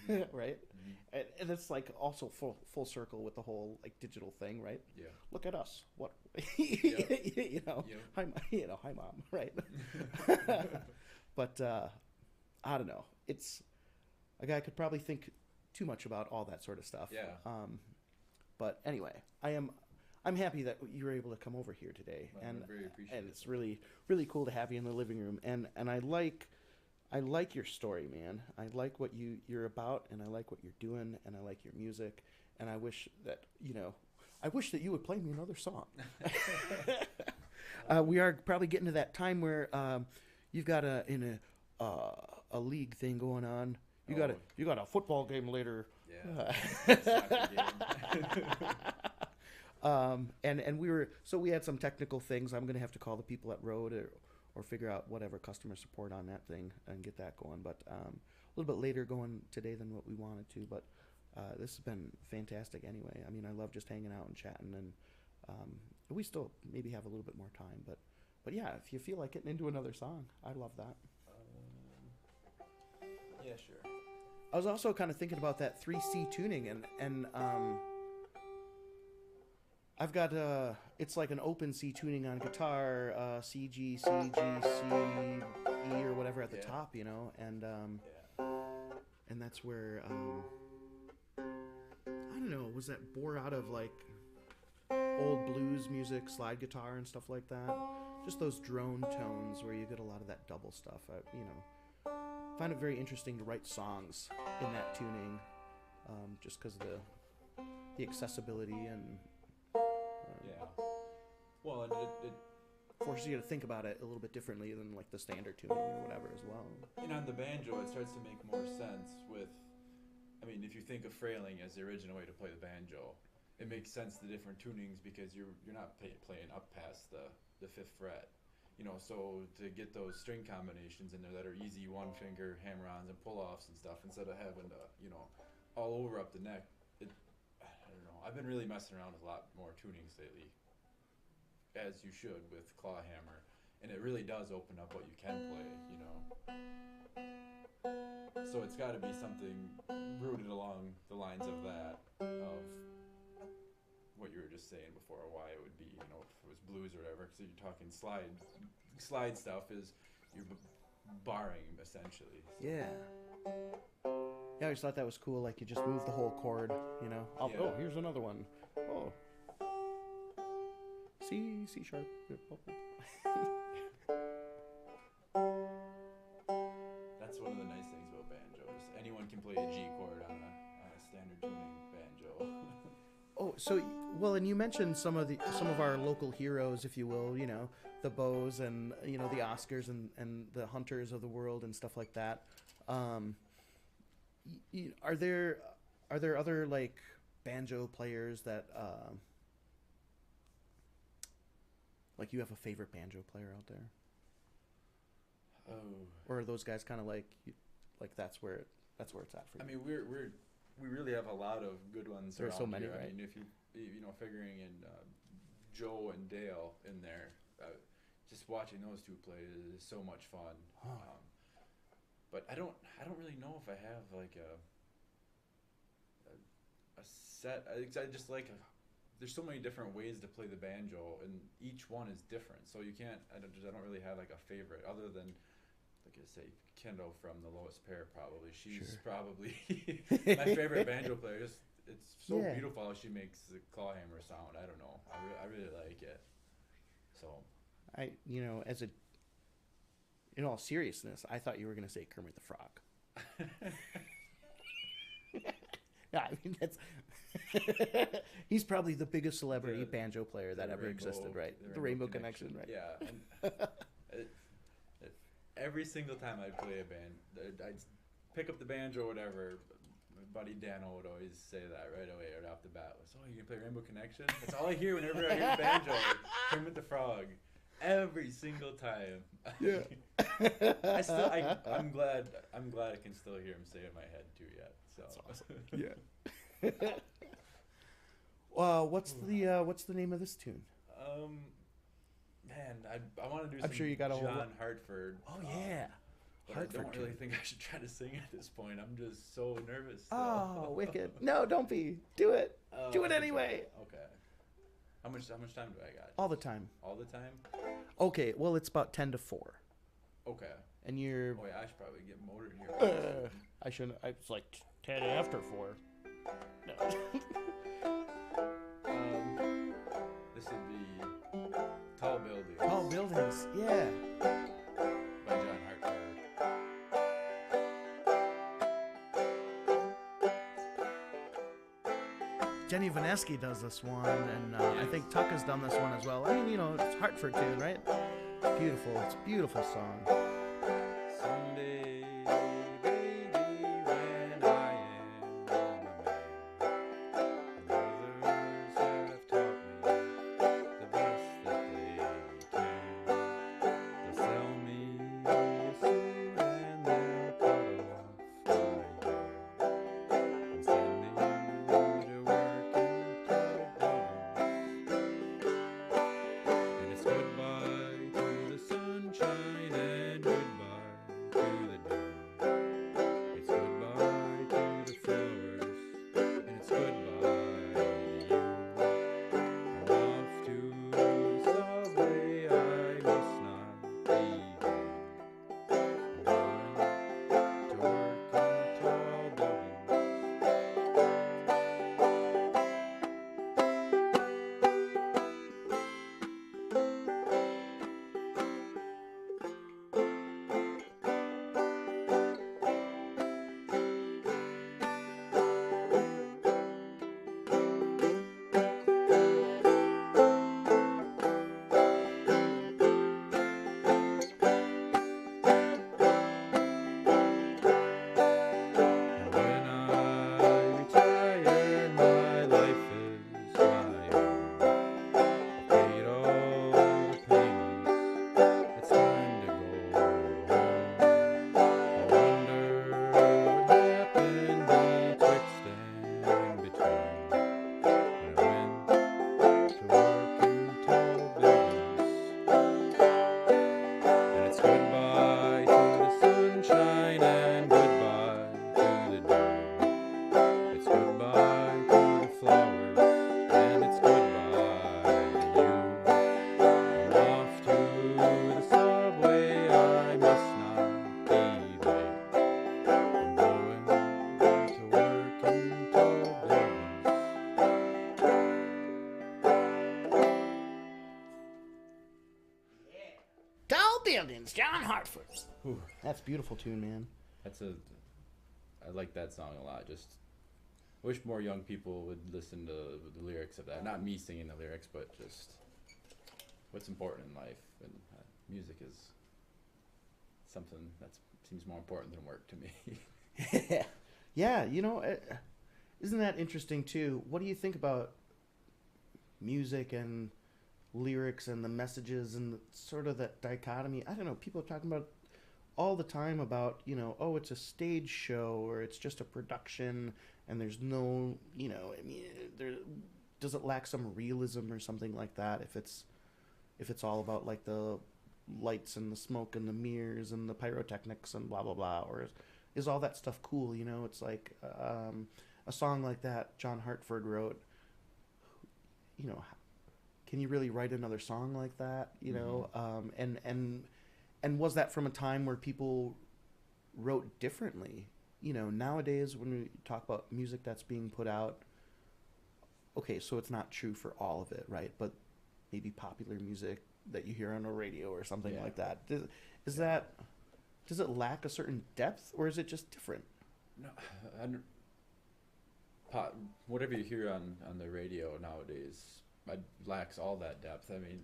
Mm-hmm. right? Mm-hmm. And it's like also full circle with the whole like digital thing, right? Yeah. Look at us. What Yep. hi, hi mom, right? But I don't know. It's a guy could probably think too much about all that sort of stuff. Yeah. But anyway, I'm happy that you were able to come over here today, Well, and I'm very appreciative. and it's really cool to have you in the living room, and I like your story, man. I like what you're about, and I like what you're doing, and I like your music, and I wish that you would play me another song. We are probably getting to that time where you've got a league thing going on. You got a football game later. Yeah. Soccer game. And we had some technical things. I'm gonna have to call the people at Road or figure out whatever customer support on that thing and get that going. But a little bit later going today than what we wanted to. But this has been fantastic anyway. I mean, I love just hanging out and chatting, and we still maybe have a little bit more time. But yeah, if you feel like getting into another song, I love that. Yeah, sure. I was also kind of thinking about that 3C tuning, and I've got it's like an open C tuning on guitar, C G C G C E or whatever at the top, and and that's where I don't know, was that bore out of like old blues music, slide guitar and stuff like that? Just those drone tones where you get a lot of that double stuff. I find it very interesting to write songs in that tuning, just because of the accessibility and Yeah. Well, and it forces you to think about it a little bit differently than like the standard tuning or whatever as well. on the banjo, it starts to make more sense with. I mean, if you think of frailing as the original way to play the banjo, it makes sense the different tunings because you're not playing up past the fifth fret. So to get those string combinations in there that are easy one finger hammer-ons and pull-offs and stuff, instead of having to, all over up the neck, I don't know. I've been really messing around with a lot more tunings lately, as you should with claw hammer, and it really does open up what you can play, So it's got to be something rooted along the lines of that, of what you were just saying before, why it would be, if it was blues or whatever, because you're talking slide stuff is you're barring essentially. So. Yeah. Yeah, I always thought that was cool. Like you just move the whole chord, Oh, here's another one. Oh, C sharp. That's one of the nice things about banjo. Just anyone can play a G chord on a standard tuning banjo. Oh, so well, and you mentioned some of our local heroes, if you will. You know, the Bows and the Oscars and the Hunters of the world and stuff like that. Um, are there other like banjo players that like you have a favorite banjo player out there, Oh, or are those guys kind of like that's where it's at for you? I mean, we really have a lot of good ones There's around so many, here. I right? mean, if figuring in Joe and Dale in there, just watching those two play is so much fun. Huh. But I don't really know if I have like a set. I just like. There's so many different ways to play the banjo, and each one is different. So you can't. I don't really have like a favorite other than, like I say, Kendall from the Lowest Pair. Probably she's Sure. probably my favorite banjo player. It's so Yeah. beautiful how she makes the clawhammer sound. I don't know. I really like it. So I as a in all seriousness, I thought you were going to say Kermit the Frog. Yeah, I mean that's he's probably the biggest celebrity The- banjo player that the ever existed, right? the The Rainbow Connection, right? Yeah. And every single time I play a band, I'd pick up the banjo or whatever. My buddy Dano would always say that right away, right off the bat. Was, oh, you can play Rainbow Connection? That's all I hear whenever I hear banjo. Kermit the Frog. Every single time. Yeah. I'm glad I can still hear him say it in my head too yet. So. That's awesome. Yeah. What's the name of this tune? Man, I want to do. I'm some sure you got a whole John Hartford. Oh yeah. But Hartford I don't really tune. think I should try to sing at this point. I'm just so nervous. Oh, wicked. No, don't be. Do it. Do it Okay. anyway. Okay. How much time do I got? All the time. All the time? Okay, well it's about 10 to 4. Okay. And you're Oh yeah, I should probably get motored here. I shouldn't. I was like 10 after 4. No. This would be Tall Buildings. Tall buildings. Yeah. By John Hartford. Jenny Vaneski does this one, and I think Tuck has done this one as well. I mean, it's Hartford tune, right? It's beautiful. It's a beautiful song. Someday, baby, when I am a man, and others have taught me the best that they can. They'll sell me a suit and they'll cut off my hair and send me to work in tall buildings. And it's goodbye to the sunshine and goodbye to the dew. It's goodbye to the flowers and it's goodbye to you. I'm off to the subway, I must not be late. I'm going to work in tall buildings. And when I retire, my life is my own. I've paid all the payments. It's time to go home. I wonder what happened betwixt and between when I went to work in tall buildings. And it's goodbye to the sunshine and goodbye to the dew. It's goodbye to the flowers and it's goodbye to you. I'm off to the subway, I must not be late. I'm going to work in tall buildings. Tall buildings, John Hartford. Whew. That's a beautiful tune, man. I like that song a lot. Just wish more young people would listen to the lyrics of that. Not me singing the lyrics, but just what's important in life. And music is something that seems more important than work to me. Yeah, isn't that interesting too? What do you think about music and lyrics and the messages and sort of that dichotomy? I don't know. People are talking about all the time about, oh, it's a stage show or it's just a production and there's no, there does it lack some realism or something like that if it's all about like the lights and the smoke and the mirrors and the pyrotechnics and blah blah blah, or is all that stuff cool? It's like a song like that John Hartford wrote. Can you really write another song like that? And was that from a time where people wrote differently? Nowadays when we talk about music that's being put out, okay, so it's not true for all of it, right? But maybe popular music that you hear on a radio or something like that. Does it lack a certain depth, or is it just different? No, whatever you hear on the radio nowadays, lacks all that depth. I mean,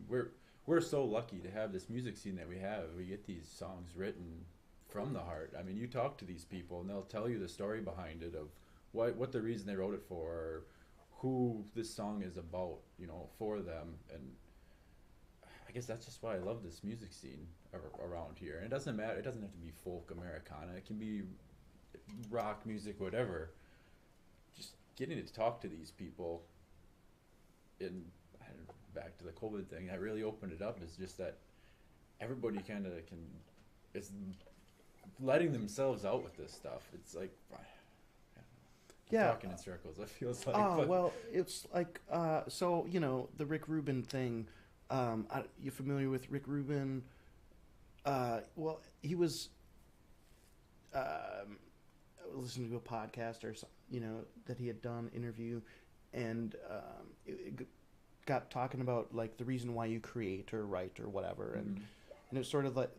we're so lucky to have this music scene that we have. We get these songs written from the heart. I mean, you talk to these people and they'll tell you the story behind it of what the reason they wrote it for, or who this song is about, for them. And I guess that's just why I love this music scene around here. And it doesn't matter. It doesn't have to be folk Americana. It can be rock music, whatever. Just getting to talk to these people. And back to the COVID thing, that really opened it up. Is just that everybody kind of is letting themselves out with this stuff. It's like, talking in circles. It feels like. Well, it's like the Rick Rubin thing. You familiar with Rick Rubin? Well, he was listening to a podcast or that he had done interview, and it got talking about like the reason why you create or write or whatever, and it's sort of like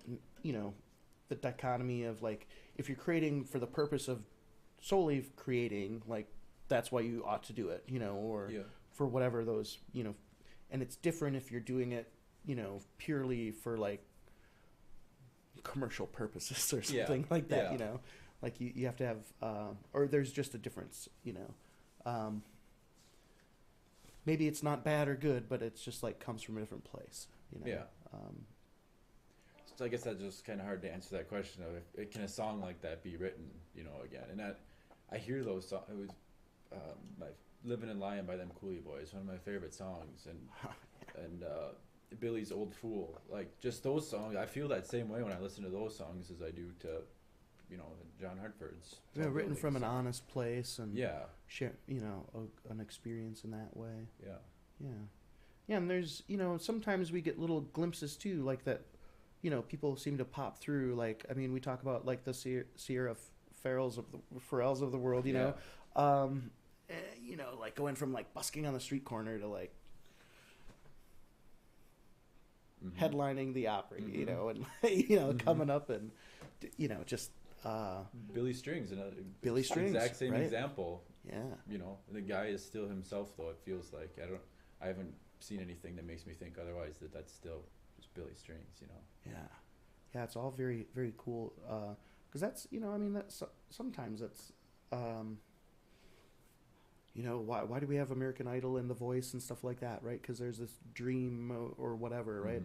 the dichotomy of like, if you're creating for the purpose of solely creating, like that's why you ought to do it, or for whatever those and it's different if you're doing it purely for like commercial purposes or something like that. Like you have to have or there's just a difference. Maybe it's not bad or good, but it's just like comes from a different place. So I guess that's just kind of hard to answer that question of if, can a song like that be written again. And that I hear those songs. It was my Living and Lying by them Coolie Boys, one of my favorite songs, and Billy's Old Fool, like just those songs. I feel that same way when I listen to those songs as I do to John Hartford's. Written from an honest place and share an experience in that way. And there's sometimes we get little glimpses too, like that people seem to pop through. Like, I mean, we talk about like the Sierra Farrells of the world, like going from like busking on the street corner to like headlining the Opry, and coming up and just Billy Strings, Billy Strings, exact same right? example. Yeah. The guy is still himself, though. It feels like I haven't seen anything that makes me think otherwise. That's still just Billy Strings, Yeah, it's all very, very cool. Because that's that's sometimes that's why do we have American Idol and The Voice and stuff like that, right? Because there's this dream or whatever, right?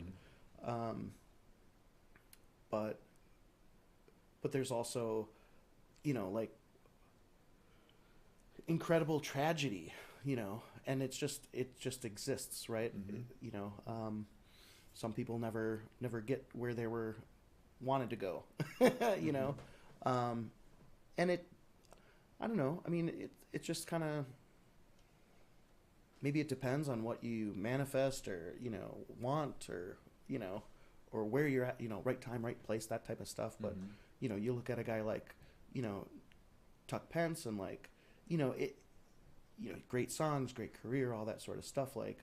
But there's also like incredible tragedy, and it just exists, right? Some people never get where they were wanted to go, and I don't know. I mean, it just kind of, maybe it depends on what you manifest or want or or where you're at, right time, right place, that type of stuff. But you look at a guy like Tuck Pence and like great songs, great career, all that sort of stuff. Like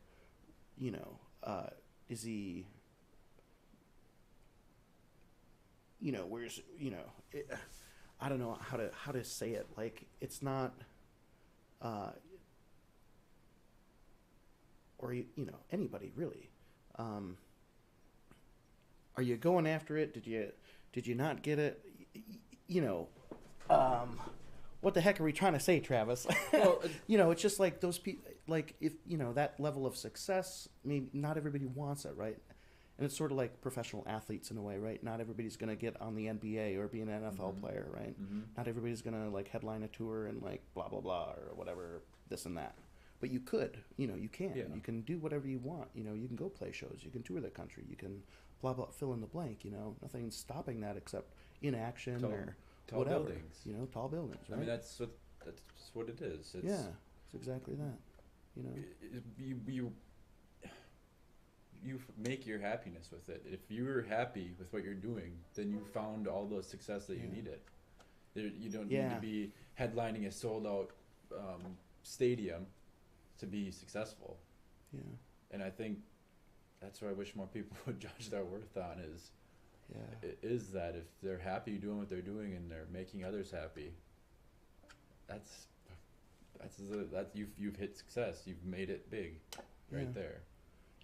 is he where's I don't know how to say it. Like, it's not uh, or anybody really. Are you going after it? Did you not get it? You know, what the heck are we trying to say, Travis? Well, It's just like those people. Like if that level of success, maybe not everybody wants it, right? And it's sort of like professional athletes in a way, right? Not everybody's going to get on the NBA or be an NFL player, right? Not everybody's going to like headline a tour and like blah blah blah or whatever, this and that. But you could, you can. Yeah. You can do whatever you want. You can go play shows. You can tour the country. You can blah blah fill in the blank. Nothing's stopping that except inaction or tall whatever. buildings. Tall buildings. Right? I mean, that's what it is. It's, it's exactly that. You make your happiness with it. If you're happy with what you're doing, then you found all the success that you needed. You don't need to be headlining a sold out stadium to be successful. Yeah. And I think that's what I wish more people would judge their worth on is that if they're happy doing what they're doing and they're making others happy, that's you've hit success. You've made it big right there.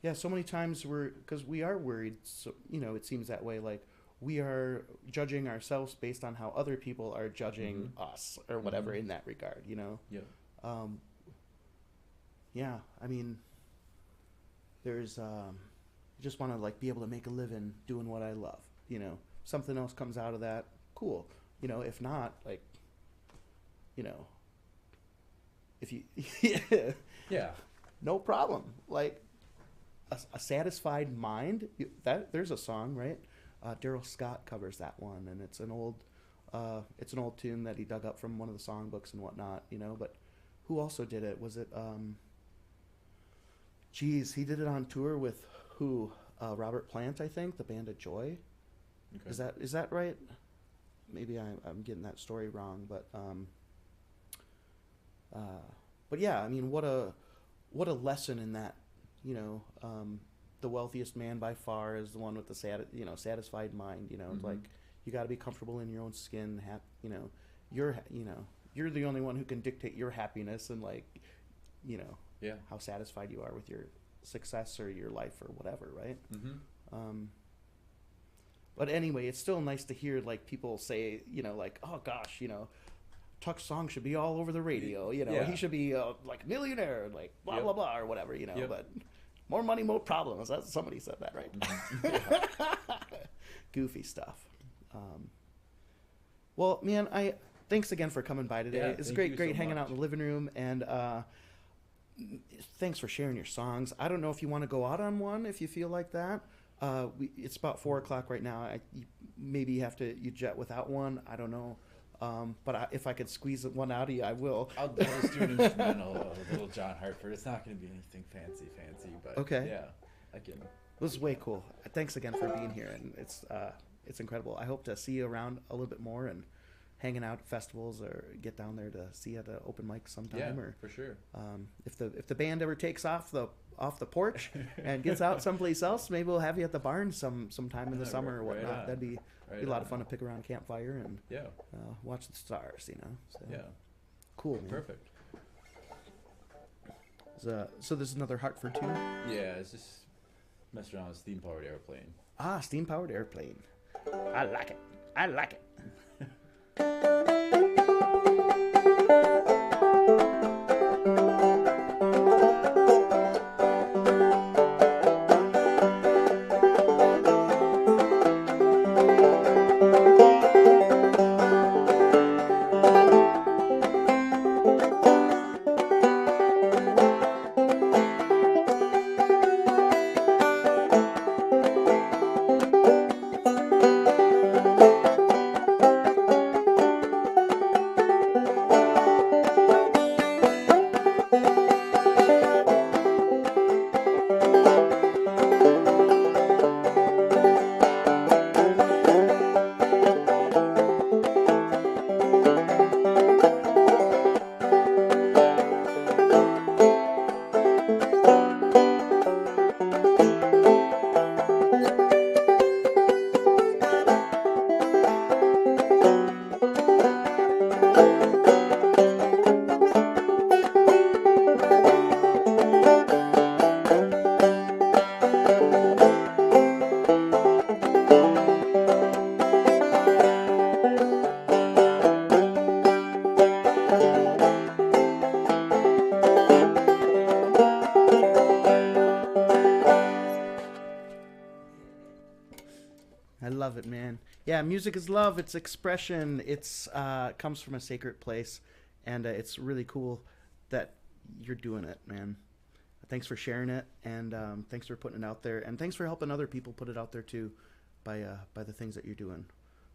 Yeah, so many times because we are worried, so, it seems that way, like we are judging ourselves based on how other people are judging us or whatever in that regard, Yeah. Yeah, I mean, there's, I just want to like be able to make a living doing what I love, something else comes out of that, cool. If not, like, if you, Yeah. no problem. Like, a satisfied mind. There's a song, right? Daryl Scott covers that one, and it's an old tune that he dug up from one of the songbooks and whatnot, But who also did it? Was it? He did it on tour with who? Robert Plant, I think, the band of Joy. Okay. Is that right? Maybe I'm getting that story wrong, but yeah, I mean, what a lesson in that. The wealthiest man by far is the one with the satisfied mind. It's like you got to be comfortable in your own skin. You're the only one who can dictate your happiness and how satisfied you are with your success or your life or whatever, right? But anyway, it's still nice to hear like people say, like, oh gosh, Tuck's song should be all over the radio. He should be like millionaire, like blah blah blah or whatever. But more money, more problems. Somebody said that, right? Goofy stuff. Well, man, thanks again for coming by today. It's great hanging out in the living room, and thanks for sharing your songs. I don't know if you want to go out on one if you feel like that. It's about 4:00 right now. You maybe have to jet without one. I don't know. But if I could squeeze one out of you, I will. I'll just do an instrumental, a little John Hartford. It's not going to be anything fancy, but okay. Yeah, I can. This is way cool. Thanks again for being here, and it's incredible. I hope to see you around a little bit more and hanging out at festivals or get down there to see you at an open mic sometime. Yeah, or for sure. If the band ever takes off the porch and gets out someplace else, maybe we'll have you at the barn sometime in the summer or whatnot. Right. That'd be a lot of fun to pick around a campfire and watch the stars. So, yeah, cool. Man. Perfect. So there's another Hartford tune. Yeah, it's just messing around with steam powered airplane. Steam powered airplane. I like it. I love it, man. Yeah, music is love. It's expression. It's comes from a sacred place, and it's really cool that you're doing it, man. Thanks for sharing it, and thanks for putting it out there, and thanks for helping other people put it out there too, by the things that you're doing.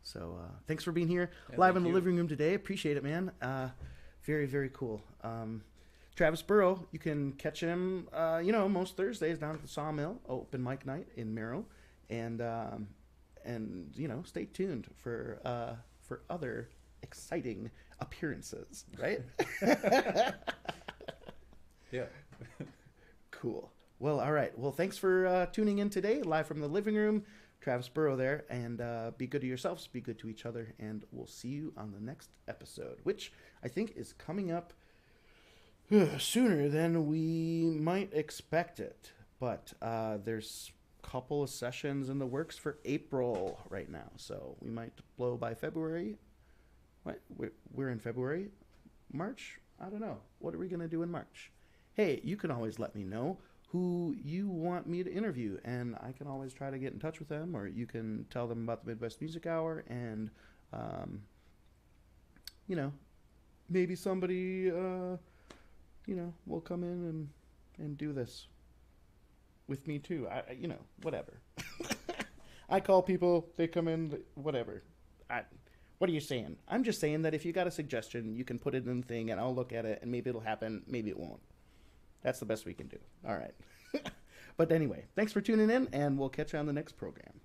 So thanks for being here Yeah, live thank in the you. living room today. Appreciate it, man. Very very cool. Travis Burrow, you can catch him, most Thursdays down at the Sawmill open mic night in Merrill, and stay tuned for other exciting appearances. Right? Yeah. Cool. Well, all right. Well, thanks for tuning in today, live from the living room. Travis Burrow there, and be good to yourselves, be good to each other, and we'll see you on the next episode, which I think is coming up sooner than we might expect it. But there's a couple of sessions in the works for April right now, so we might blow by February. What? We're in February? March? I don't know. What are we going to do in March? Hey, you can always let me know who you want me to interview, and I can always try to get in touch with them, or you can tell them about the Midwest Music Hour, and you know, maybe somebody will come in and do this with me too. Whatever. I call people, they come in, whatever. What are you saying? I'm just saying that if you got a suggestion, you can put it in the thing, and I'll look at it, and maybe it'll happen, maybe it won't. That's the best we can do. All right. But anyway, thanks for tuning in, and we'll catch you on the next program.